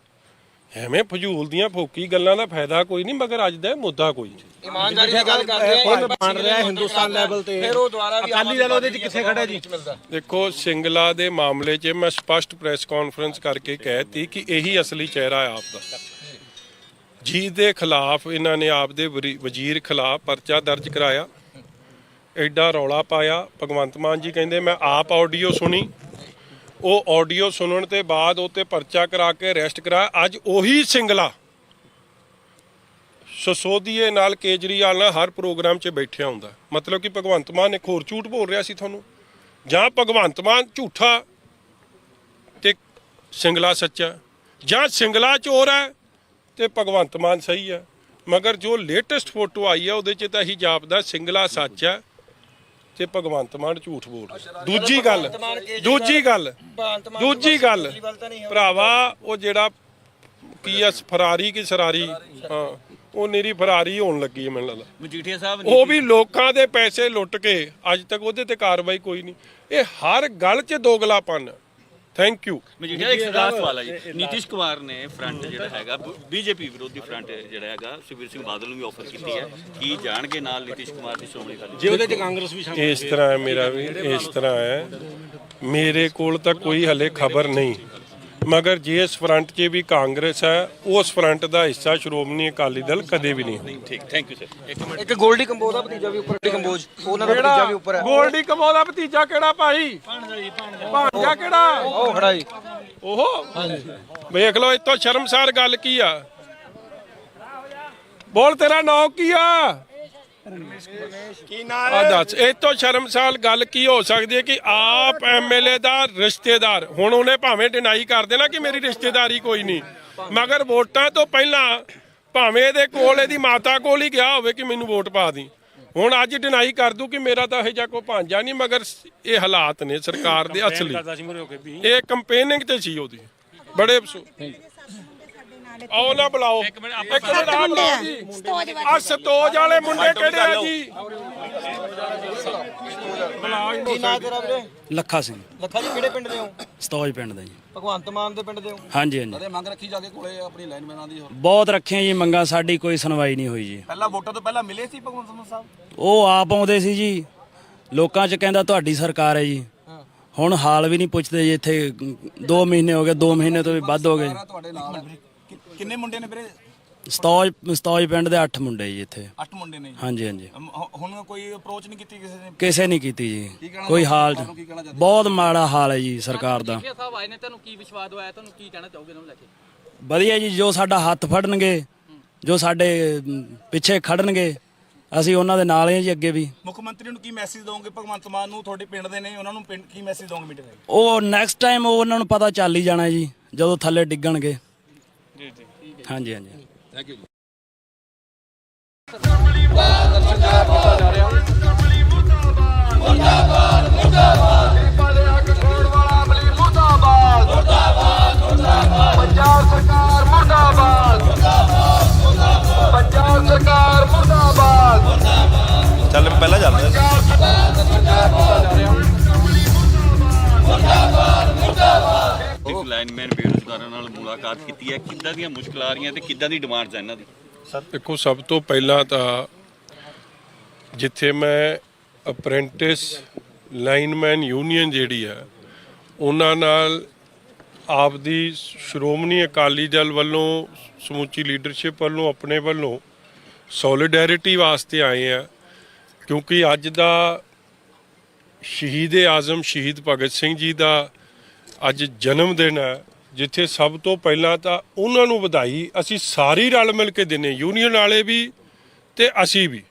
ਐਵੇਂ ਫਜ਼ੂਲ ਦੀਆਂ ਫੋਕੀ ਗੱਲਾਂ ਦਾ ਫਾਇਦਾ ਕੋਈ ਨਹੀਂ, ਮਗਰ ਅੱਜ ਦਾ ਮੁੱਦਾ ਕੋਈ ਨਹੀਂ। ਇਮਾਨਦਾਰੀ ਦੀ ਗੱਲ ਕਰਦੇ ਆ, ਬਣ ਰਿਹਾ ਹਿੰਦੁਸਤਾਨ ਲੈਵਲ ਤੇ, ਫਿਰ ਉਹ ਦੁਆਰਾ ਵੀ ਅਕਾਲੀ ਦਲ ਉਹਦੇ ਚ ਕਿੱਥੇ ਖੜਾ ਜੀ? ਦੇਖੋ, ਸਿੰਗਲਾ ਦੇ ਮਾਮਲੇ 'ਚ ਮੈਂ ਸਪਸ਼ਟ ਪ੍ਰੈਸ ਕਾਨਫਰੰਸ ਕਰਕੇ ਕਹਿਤੀ ਕਿ ਇਹੀ ਅਸਲੀ ਚਿਹਰਾ ਹੈ ਆਪ ਦਾ। ਜਿਹਦੇ ਖਿਲਾਫ ਇਹਨਾਂ ਨੇ ਆਪ ਦੇ ਵਜ਼ੀਰ ਖਿਲਾਫ ਪਰਚਾ ਦਰਜ ਕਰਾਇਆ, ਐਡਾ ਰੌਲਾ ਪਾਇਆ। ਭਗਵੰਤ ਮਾਨ ਜੀ ਕਹਿੰਦੇ ਮੈਂ ਆਪ ਆਡੀਓ ਸੁਣੀ, ਉਹ ਆਡੀਓ ਸੁਣਨ ਤੇ ਬਾਅਦ ਉਹ 'ਤੇ ਪਰਚਾ ਕਰਾ ਕੇ ਅਰੈਸਟ ਕਰਾਇਆ। ਅੱਜ ਉਹੀ ਸਿੰਗਲਾ ਸਸੋਦੀਏ ਨਾਲ, ਕੇਜਰੀਵਾਲ ਨਾਲ ਹਰ ਪ੍ਰੋਗਰਾਮ 'ਚ ਬੈਠਿਆ ਹੁੰਦਾ। ਮਤਲਬ ਕਿ ਭਗਵੰਤ ਮਾਨ ਇੱਕ ਹੋਰ ਝੂਠ ਬੋਲ ਰਿਹਾ ਸੀ ਤੁਹਾਨੂੰ, ਜਾਂ ਭਗਵੰਤ ਮਾਨ ਝੂਠਾ ਤੇ ਸਿੰਗਲਾ ਸੱਚਾ, ਜਾਂ ਸਿੰਗਲਾ ਚੋਰ ਹੈ ਤੇ ਭਗਵੰਤ ਮਾਨ ਸਹੀ ਹੈ। ਮਗਰ ਜੋ ਲੇਟੈਸਟ ਫੋਟੋ ਆਈ ਹੈ ਉਹਦੇ 'ਚ ਤਾਂ ਇਹੀ ਜਾਪਦਾ ਸਿੰਗਲਾ ਸੱਚ ਹੈ ਤੇ ਭਗਵੰਤ ਮਾਨ ਝੂਠ ਬੋਲ ਰਿਹਾ। ਦੂਜੀ ਗੱਲ ਭਰਾਵਾ, ਉਹ ਜਿਹੜਾ ਕੀ ਆ ਫਰਾਰੀ ਕੀ ਸਰਾਰੀ, ਹਾਂ ਉਹ ਨਿਰੀ ਫਰਾਰੀ ਹੋਣ ਲੱਗੀ ਹੈ ਮੈਨੂੰ ਲੱਗਦਾ। ਮਜੀਠੀਆ ਸਾਹਿਬ ਉਹ ਵੀ ਲੋਕਾਂ ਦੇ ਪੈਸੇ ਲੁੱਟ ਕੇ ਅੱਜ ਤੱਕ ਉਹਦੇ ਤੇ ਕਾਰਵਾਈ ਕੋਈ ਨਹੀਂ। ਇਹ ਹਰ ਗੱਲ 'ਚ ਦੋਗਲਾਪਨ। Thank you. ਮਜੀਠੀਆ ਇੱਕ ਲਾਸਟ ਸਵਾਲ ਹੈ ਜੀ। ਨੀਤੀਸ਼ ਕੁਮਾਰ ਨੇ ਫਰੰਟ ਜਿਹੜਾ ਹੈਗਾ ਬੀਜੇਪੀ ਵਿਰੋਧੀ ਫਰੰਟ ਜਿਹੜਾ ਹੈਗਾ ਸੁਖਬੀਰ ਸਿੰਘ ਬਾਦਲ ਨੂੰ ਵੀ ਆਫਰ ਕੀਤੀ ਹੈ। ਕੀ ਜਾਣਗੇ ਨਾਲ ਨੀਤੀਸ਼ ਕੁਮਾਰ ਦੀ ਸ਼੍ਰੋਮਣੀ ਅਕਾਲੀ ਦਲ? ਜੇ ਉਹਦੇ ਚ ਕਾਂਗਰਸ ਵੀ ਸ਼ਾਮਿਲ ਇਸ ਤਰ੍ਹਾਂ ਹੈ ਮੇਰਾ ਵੀ, ਇਸ ਤਰ੍ਹਾਂ ਹੈ, ਮੇਰੇ ਕੋਲ ਤਾਂ ਕੋਈ ਹਲੇ ਖਬਰ ਨਹੀਂ। ਮਗਰ ਜਿਸ ਫਰੰਟ 'ਚ ਵੀ ਕਾਂਗਰਸ ਹੈ, ਉਸ ਫਰੰਟ ਦਾ ਹਿੱਸਾ ਸ਼੍ਰੋਮਣੀ ਅਕਾਲੀ ਦਲ ਕਦੇ ਵੀ ਨਹੀਂ। ਠੀਕ, ਥੈਂਕ ਯੂ ਸਰ। ਇੱਕ ਗੋਲਡੀ ਕੰਬੋਜ ਦਾ ਭਤੀਜਾ ਵੀ ਉੱਪਰ, ਕੰਬੋਜ ਉਹਨਾਂ ਦਾ ਭਤੀਜਾ ਵੀ ਉੱਪਰ ਹੈ। ਗੋਲਡੀ ਕੰਬੋਜ ਦਾ ਭਤੀਜਾ ਕਿਹੜਾ ਭਾਈ? ਭਾਂਜਾ ਕਿਹੜਾ? ਉਹ ਖੜਾ ਜੀ। ਉਹ ਵੇਖ ਲਓ, ਇਤੋਂ ਸ਼ਰਮਸਾਰ ਗੱਲ ਕੀ ਆ? ਬੋਲ, ਤੇਰਾ ਨਾਂ ਕੀ ਆ? ਕੀ ਨਾਮ ਹੈ? ਦੱਸ, ਇਹ ਤੋਂ ਸ਼ਰਮਸਾਰ ਗੱਲ ਕੀ ਹੋ ਸਕਦੀ ਹੈ ਕਿ ਆਪ ਐਮਐਲਏ ਦਾ ਰਿਸ਼ਤੇਦਾਰ, ਹੁਣ ਉਹਨੇ ਭਾਵੇਂ ਡਿਨਾਈ ਕਰ ਦੇਣਾ ਕਿ ਮੇਰੀ ਰਿਸ਼ਤੇਦਾਰੀ ਕੋਈ ਨਹੀਂ, ਮਗਰ ਵੋਟਾਂ ਤੋਂ ਪਹਿਲਾਂ ਭਾਵੇਂ ਇਹਦੇ ਕੋਲ, ਇਹਦੀ ਮਾਤਾ ਕੋਲ ਹੀ ਗਿਆ ਹੋਵੇ ਕਿ ਮੈਨੂੰ ਵੋਟ ਪਾ ਦੀ, ਹੁਣ ਅੱਜ ਡਿਨਾਈ ਕਰ ਦੂ ਕਿ ਮੇਰਾ ਤਾਂ ਇਹ ਜਿਹਾ ਕੋਈ ਭਾਂਜਾ ਨਹੀਂ, ਮਗਰ ਇਹ ਹਾਲਾਤ ਨੇ ਸਰਕਾਰ ਦੇ ਅਸਲੀ। ਇਹ ਕੰਪੇਨਿੰਗ ਤੇ ਸੀ ਉਹਦੀ, ਬੜੇ ਅਫਸੋਸ। ਆਓ ਨਾ ਬੁਲਾਓ, ਇੱਕ ਮਿੰਟ ਆ ਬੁਲਾਓ ਜੀ। ਆ ਸਤੋਜ ਵਾਲੇ ਮੁੰਡੇ ਕਿਹੜੇ ਆ ਜੀ? ਲੱਖਾ ਸਿੰਘ। ਲੱਖਾ ਜੀ ਕਿਹੜੇ ਪਿੰਡ ਦੇ ਹੋ? ਸਤੌਜ ਪਿੰਡ ਦਾ ਜੀ। ਭਗਵੰਤ ਮਾਨ ਦੇ ਪਿੰਡ ਦੇ ਹੋ? ਹਾਂਜੀ ਹਾਂਜੀ, ਅਰੇ ਮੰਗ ਰੱਖੀ ਜਾ ਕੇ ਕੋਲੇ ਆਪਣੀ ਲਾਈਨਮੈਨਾਂ ਦੀ। ਬਹੁਤ ਰੱਖੀਆਂ ਜੀ ਮੰਗਾਂ, ਸਾਡੀ ਕੋਈ ਸੁਣਵਾਈ ਨਹੀਂ ਹੋਈ ਜੀ। ਪਹਿਲਾਂ ਵੋਟਾਂ ਤੋਂ ਪਹਿਲਾਂ ਮਿਲੇ ਸੀ ਭਗਵੰਤ ਮਾਨ ਸਾਹਿਬ? ਉਹ ਆਪ ਆਉਂਦੇ ਸੀ ਜੀ, ਲੋਕਾਂ 'ਚ ਕਹਿੰਦਾ ਤੁਹਾਡੀ ਸਰਕਾਰ ਹੈ ਜੀ। ਹੁਣ ਹਾਲ ਵੀ ਨਹੀਂ ਪੁੱਛਦੇ ਜੀ। ਇੱਥੇ 2 ਮਹੀਨੇ ਹੋ ਗਏ, 2 ਮਹੀਨੇ ਤੋਂ ਵੀ ਵੱਧ ਹੋ ਗਏ। ਤੁਹਾਡੇ ਨਾਲ ਕਿੰਨੇ ਮੁੰਡੇ ਨੇ ਵੀਰੇ? ਸਤੌਜ ਪਿੰਡ ਦੇ 8 ਮੁੰਡੇ ਜੀ ਇੱਥੇ। 8 ਮੁੰਡੇ ਨੇ? ਹਾਂਜੀ ਹਾਂਜੀ। ਹੁਣ ਕੋਈ ਅਪਰੋਚ ਨਹੀਂ ਕੀਤੀ ਕਿਸੇ ਨੇ? ਕਿਸੇ ਨਹੀਂ ਕੀਤੀ ਜੀ ਕੋਈ ਹਾਲ। ਬਹੁਤ ਮਾੜਾ ਹਾਲ ਹੈ ਜੀ ਸਰਕਾਰ ਦਾ। ਸਾਹਿਬ ਆਏ ਨੇ, ਤੁਹਾਨੂੰ ਕੀ ਵਿਸ਼ਵਾਸ ਦਵਾਇਆ, ਤੁਹਾਨੂੰ ਕੀ ਕਹਿਣਾ ਚਾਹੋਗੇ ਉਹਨਾਂ ਨੂੰ ਲੈ ਕੇ? ਵਧੀਆ ਜੀ, ਜੋ ਸਾਡਾ ਹੱਥ ਫੜਨਗੇ, ਜੋ ਸਾਡੇ ਪਿੱਛੇ ਖੜਨਗੇ, ਅਸੀਂ ਉਹਨਾਂ ਦੇ ਨਾਲ ਹੀ ਜੀ ਅੱਗੇ ਵੀ। ਮੁੱਖ ਮੰਤਰੀ ਨੂੰ ਕੀ ਮੈਸੇਜ ਦੋਗੇ? ਭਗਵੰਤ ਮਾਨ ਨੂੰ ਤੁਹਾਡੇ ਪਿੰਡ ਦੇ ਨੇ, ਉਹਨਾਂ ਨੂੰ ਕੀ ਮੈਸੇਜ ਦੋਗੇ ਮੀਟਿੰਗ ਵਿੱਚ? ਉਹ ਨੈਕਸਟ ਟਾਈਮ ਉਹਨਾਂ ਨੂੰ ਪਤਾ ਚੱਲ ਹੀ ਜਾਣਾ ਜੀ ਜਦੋਂ ਥੱਲੇ ਡਿੱਗਣਗੇ। ਜੀ ਜੀ, ਹਾਂਜੀ ਹਾਂਜੀ। ਥੈਂਕ ਯੂ ਜੀ। ਚੱਲ ਪਹਿਲਾਂ ਚੱਲਦੇ ਇੱਕ ਲਾਈਨਮੈਨ ਬੇਰੁਜ਼ਗਾਰਾਂ ਨਾਲ ਮੁਲਾਕਾਤ ਕੀਤੀ ਹੈ, ਕਿੱਦਾਂ ਦੀਆਂ ਮੁਸ਼ਕਲਾਂ ਆ ਰਹੀਆਂ ਤੇ ਕਿੱਦਾਂ ਦੀ ਡਿਮਾਂਡਸ ਹੈ ਇਹਨਾਂ ਦੀ? ਦੇਖੋ, ਸਭ ਤੋਂ ਪਹਿਲਾਂ ਤਾਂ ਜਿੱਥੇ ਮੈਂ ਅਪ੍ਰੈਂਟਿਸ ਲਾਈਨਮੈਨ ਯੂਨੀਅਨ ਜਿਹੜੀ ਹੈ ਉਹਨਾਂ ਨਾਲ ਆਪਦੀ ਸ਼੍ਰੋਮਣੀ ਅਕਾਲੀ ਦਲ ਵੱਲੋਂ, ਸਮੁੱਚੀ ਲੀਡਰਸ਼ਿਪ ਵੱਲੋਂ, ਆਪਣੇ ਵੱਲੋਂ ਸੋਲੀਡੈਰਿਟੀ ਵਾਸਤੇ ਆਏ ਆ, ਕਿਉਂਕਿ ਅੱਜ ਦਾ ਸ਼ਹੀਦ-ਏ-ਆਜ਼ਮ ਸ਼ਹੀਦ ਭਗਤ ਸਿੰਘ ਜੀ ਦਾ ਅੱਜ ਜਨਮ ਦਿਨ ਹੈ, ਜਿੱਥੇ ਸਭ ਤੋਂ ਪਹਿਲਾਂ ਤਾਂ ਉਹਨਾਂ ਨੂੰ ਵਧਾਈ ਅਸੀਂ ਸਾਰੀ ਰਲ ਮਿਲ ਕੇ ਦਿੰਦੇ, ਯੂਨੀਅਨ ਵਾਲੇ ਵੀ ਤੇ ਅਸੀਂ ਵੀ।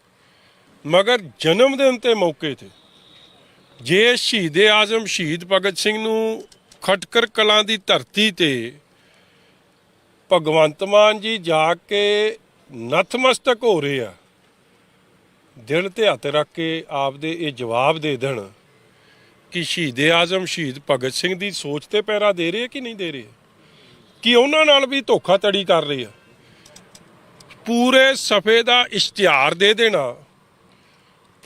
ਮਗਰ ਜਨਮ ਦਿਨ ਤੇ ਮੌਕੇ ਤੇ ਜੇ ਸ਼ਹੀਦ-ਏ-ਆਜ਼ਮ ਸ਼ਹੀਦ ਭਗਤ ਸਿੰਘ ਨੂੰ ਖਟਕੜ ਕਲਾਂ ਦੀ ਧਰਤੀ ਤੇ ਭਗਵੰਤ ਮਾਨ ਜੀ ਜਾ ਕੇ ਨਤਮਸਤਕ ਹੋ ਰਹੇ ਆ, ਦਿਲ ਤੇ ਹੱਥ ਰੱਖ ਕੇ ਆਪਦੇ ਇਹ ਜਵਾਬ ਦੇ ਦੇਣ ਕਿ ਸ਼ਹੀਦ-ਏ-ਆਜ਼ਮ ਸ਼ਹੀਦ ਭਗਤ ਸਿੰਘ ਦੀ ਸੋਚ ਤੇ ਪਹਿਰਾ ਦੇ ਰਹੇ ਕਿ ਨਹੀਂ ਦੇ ਰਹੇ, ਕਿ ਉਹਨਾਂ ਨਾਲ ਵੀ ਧੋਖਾਧੜੀ ਕਰ ਰਹੇ ਆ। ਪੂਰੇ ਸਫ਼ੇ ਦਾ ਇਸ਼ਤਿਹਾਰ ਦੇ ਦੇਣਾ,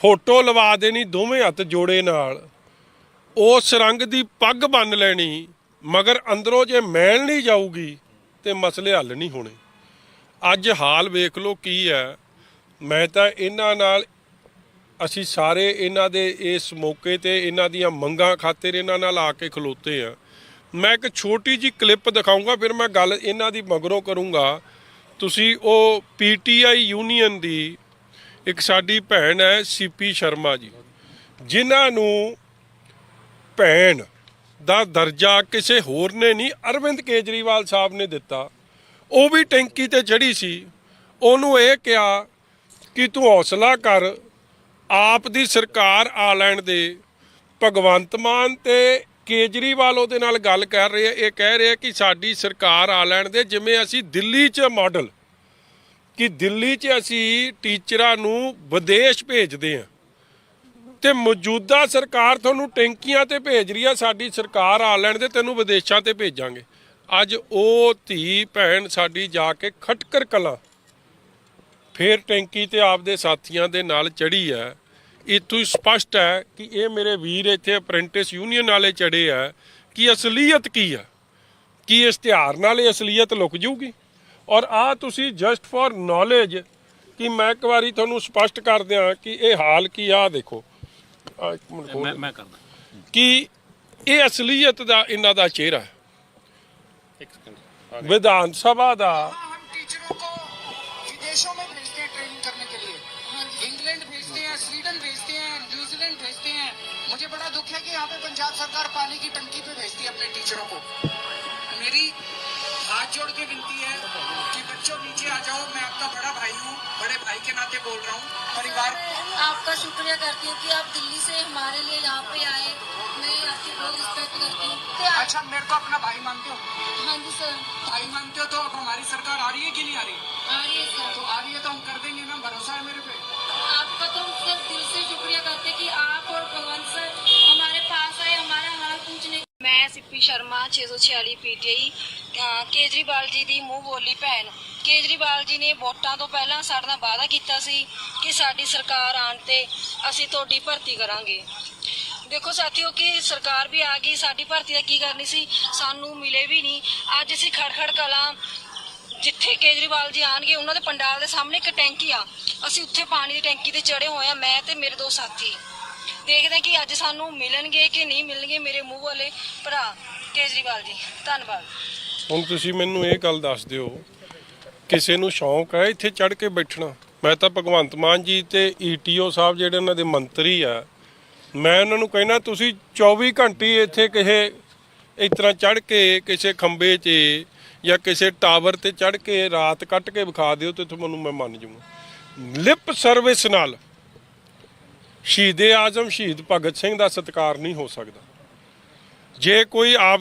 ਫੋਟੋ ਲਵਾ ਦੇਣੀ ਦੋਵੇਂ ਹੱਥ ਜੋੜੇ ਨਾਲ, ਉਸ ਰੰਗ ਦੀ ਪੱਗ ਬੰਨ ਲੈਣੀ, ਮਗਰ ਅੰਦਰੋਂ ਜੇ ਮੈਲ ਨਹੀਂ ਜਾਊਗੀ ਤੇ ਮਸਲੇ ਹੱਲ ਨਹੀਂ ਹੋਣੇ। ਅੱਜ ਹਾਲ ਵੇਖ ਲਓ ਕੀ ਹੈ। ਮੈਂ ਤਾਂ ਇਹਨਾਂ ਨਾਲ, ਅਸੀਂ ਸਾਰੇ ਇਹਨਾਂ ਦੇ ਇਸ ਮੌਕੇ ਤੇ ਇਹਨਾਂ ਦੀਆਂ ਮੰਗਾਂ ਖਾਤਰ ਇਹਨਾਂ ਨਾਲ ਆ ਕੇ ਖਲੋਤੇ ਆ। ਮੈਂ ਇੱਕ ਛੋਟੀ ਜੀ ਕਲਿੱਪ ਦਿਖਾਊਂਗਾ, ਫਿਰ ਮੈਂ ਗੱਲ ਇਹਨਾਂ ਦੀ ਮਗਰੋਂ ਕਰੂੰਗਾ। ਤੁਸੀਂ ਉਹ ਪੀਟੀਆਈ ਯੂਨੀਅਨ ਦੀ ਇੱਕ ਸਾਡੀ ਭੈਣ ਹੈ ਸੀਪੀ ਸ਼ਰਮਾ ਜੀ, ਜਿਨ੍ਹਾਂ ਨੂੰ ਭੈਣ ਦਾ ਦਰਜਾ ਕਿਸੇ ਹੋਰ ਨੇ ਨਹੀਂ, ਅਰਵਿੰਦ ਕੇਜਰੀਵਾਲ ਸਾਹਿਬ ਨੇ ਦਿੱਤਾ। ਉਹ ਵੀ ਟੈਂਕੀ ਤੇ ਚੜ੍ਹੀ ਸੀ, ਉਹਨੂੰ ਇਹ ਕਿਹਾ ਕਿ ਤੂੰ ਹੌਸਲਾ ਕਰ, ਆਪ ਦੀ ਸਰਕਾਰ ਆ ਲੈਣ ਦੇ। ਭਗਵੰਤ ਮਾਨ ਤੇ ਕੇਜਰੀਵਾਲ ਉਹਦੇ ਨਾਲ ਗੱਲ ਕਰ ਰਹੇ ਆ, ਇਹ ਕਹਿ ਰਹੇ ਕਿ ਸਾਡੀ ਸਰਕਾਰ ਆ ਲੈਣ ਦੇ, ਜਿਵੇਂ ਅਸੀਂ ਦਿੱਲੀ 'ਚ ਮਾਡਲ, ਕਿ ਦਿੱਲੀ 'ਚ ਅਸੀਂ ਟੀਚਰਾਂ ਨੂੰ ਵਿਦੇਸ਼ ਭੇਜਦੇ ਹਾਂ ਤੇ ਮੌਜੂਦਾ ਸਰਕਾਰ ਤੁਹਾਨੂੰ ਟੈਂਕੀਆਂ ਤੇ ਭੇਜ ਰਹੀ ਆ, ਸਾਡੀ ਸਰਕਾਰ ਆ ਲੈਣ ਦੇ, ਤੈਨੂੰ ਵਿਦੇਸ਼ਾਂ ਤੇ ਭੇਜਾਂਗੇ। ਅੱਜ ਉਹ ਧੀ ਭੈਣ ਸਾਡੀ ਜਾ ਕੇ ਖਟਕੜ ਕਲਾਂ ਫੇਰ ਟੈਂਕੀ ਤੇ ਆਪਦੇ ਸਾਥੀਆਂ ਦੇ ਨਾਲ ਚੜ੍ਹੀ ਹੈ। ਇੱਥੋਂ ਸਪਸ਼ਟ ਹੈ ਕਿ ਇਹ ਮੇਰੇ ਵੀਰ ਇੱਥੇ ਅਪ੍ਰੈਂਟਿਸ ਯੂਨੀਅਨ ਵਾਲੇ ਚੜ੍ਹੇ ਆ ਕਿ ਅਸਲੀਅਤ ਕੀ ਆ, ਕੀ ਇਸ਼ਤਿਹਾਰ ਨਾਲ ਇਹ ਅਸਲੀਅਤ ਲੁਕ ਜੂਗੀ। ਔਰ ਆ ਤੁਸੀਂ ਜਸਟ ਫॉर ਨੌਲੇਜ ਕਿ ਮੈਂ ਇੱਕ ਵਾਰੀ ਤੁਹਾਨੂੰ ਸਪਸ਼ਟ ਕਰ ਦਿਆਂ ਕਿ ਇਹ ਹਾਲ ਕੀ ਆ। ਦੇਖੋ ਮੈਂ ਕਰਦਾ ਕਿ ਇਹ ਅਸਲੀਅਤ ਦਾ ਇਹਨਾਂ ਦਾ ਚਿਹਰਾ ਹੈ। विधान सभा का हम टीचरों को विदेशों में भेजते हैं ट्रेनिंग करने के लिए। इंग्लैंड भेजते हैं, स्वीडन भेजते हैं, न्यूजीलैंड भेजते हैं। मुझे बड़ा दुख है कि यहाँ पे पंजाब सरकार पानी की टंकी पे भेजती है अपने टीचरों को। मेरी हाथ जोड़ के विनती है कि बच्चों नीचे आ जाओ, मैं आपका बड़ा भाई हूँ, बड़े भाई के नाते बोल रहा हूँ। परिवार आपका शुक्रिया करती हूँ कि आप दिल्ली से हमारे लिए यहाँ पे आए। मैं आपकी बहुत रिस्पेक्ट करती हूँ। अच्छा, मेरे को अपना भाई मानते हो? हाँ जी सर। भाई मानते हो तो अब हमारी सरकार आ रही है कि नहीं आ रही? आ रही है सर। तो आ रही है तो हम कर देंगे ना, भरोसा है मेरे पे। आपका तो sir CP Sharma 646 PTI Kejriwal ji ਦੀ ਮੂੰਹ ਬੋਲੀ ਭੈਣ। ਕੇਜਰੀਵਾਲ ਜੀ ਨੇ ਵੋਟਾਂ ਤੋਂ ਪਹਿਲਾਂ ਸਾਡੇ ਨਾਲ ਵਾਅਦਾ ਕੀਤਾ ਸੀ ਕਿ ਸਾਡੀ ਸਰਕਾਰ ਆਉਣ ਤੇ ਅਸੀਂ ਤੁਹਾਡੀ ਭਰਤੀ ਕਰਾਂਗੇ। ਦੇਖੋ ਸਾਥੀਓ ਕਿ ਸਰਕਾਰ ਵੀ ਆ ਗਈ, ਸਾਡੀ ਭਰਤੀ ਦਾ ਕੀ ਕਰਨੀ ਸੀ, ਸਾਨੂੰ ਮਿਲੇ ਵੀ ਨਹੀਂ। ਅੱਜ ਅਸੀਂ ਖੜਖੜ ਕਲਾਂ ਜਿੱਥੇ ਕੇਜਰੀਵਾਲ ਜੀ ਆਣਗੇ ਉਹਨਾਂ ਦੇ ਪੰਡਾਲ ਦੇ ਸਾਹਮਣੇ ਇੱਕ ਟੈਂਕੀ ਆ, ਅਸੀਂ ਉੱਥੇ ਪਾਣੀ ਦੀ ਟੈਂਕੀ ਤੇ ਚੜੇ ਹੋਏ ਆ, ਮੈਂ ਤੇ ਮੇਰੇ 2 ਸਾਥੀ। ਦੇਖਦੇ ਕਿ ਅੱਜ ਸਾਨੂੰ ਮਿਲਣਗੇ ਕਿ ਨਹੀਂ ਮਿਲਣਗੇ ਮੇਰੇ ਮੂੰਹ ਵਾਲੇ ਭਰਾ ਕੇਜਰੀਵਾਲ ਜੀ। ਧੰਨਵਾਦ। ਹੁਣ ਤੁਸੀਂ ਮੈਨੂੰ ਇਹ ਗੱਲ ਦੱਸ ਦਿਓ, ਕਿਸੇ ਨੂੰ ਸ਼ੌਂਕ ਹੈ ਇੱਥੇ ਚੜ ਕੇ ਬੈਠਣਾ? ਮੈਂ ਤਾਂ ਭਗਵੰਤ ਮਾਨ ਜੀ ਤੇ ਈਟੀਓ ਸਾਹਿਬ ਜਿਹੜੇ ਉਹਨਾਂ ਦੇ ਮੰਤਰੀ ਆ, ਮੈਂ ਉਹਨਾਂ ਨੂੰ ਕਹਿਣਾ ਤੁਸੀਂ 24 ਘੰਟੇ ਇੱਥੇ ਕਿਸੇ ਇਸ ਤਰ੍ਹਾਂ ਚੜ ਕੇ ਕਿਸੇ ਖੰਭੇ 'ਤੇ ਜਾਂ ਕਿਸੇ ਟਾਵਰ ਤੇ ਚੜ ਕੇ ਰਾਤ ਕੱਟ ਕੇ ਵਿਖਾ ਦਿਓ ਤੇ ਤੁਹਾਨੂੰ ਮੈਂ ਮੰਨ ਜਾਊਂਗਾ। ਲਿਪ ਸਰਵਿਸ ਨਾਲ ਸ਼ਹੀਦ-ਏ-ਆਜ਼ਮ ਸ਼ਹੀਦ ਭਗਤ ਸਿੰਘ ਦਾ ਸਤਿਕਾਰ ਨਹੀਂ ਹੋ ਸਕਦਾ। ਜੇ ਕੋਈ ਆਪ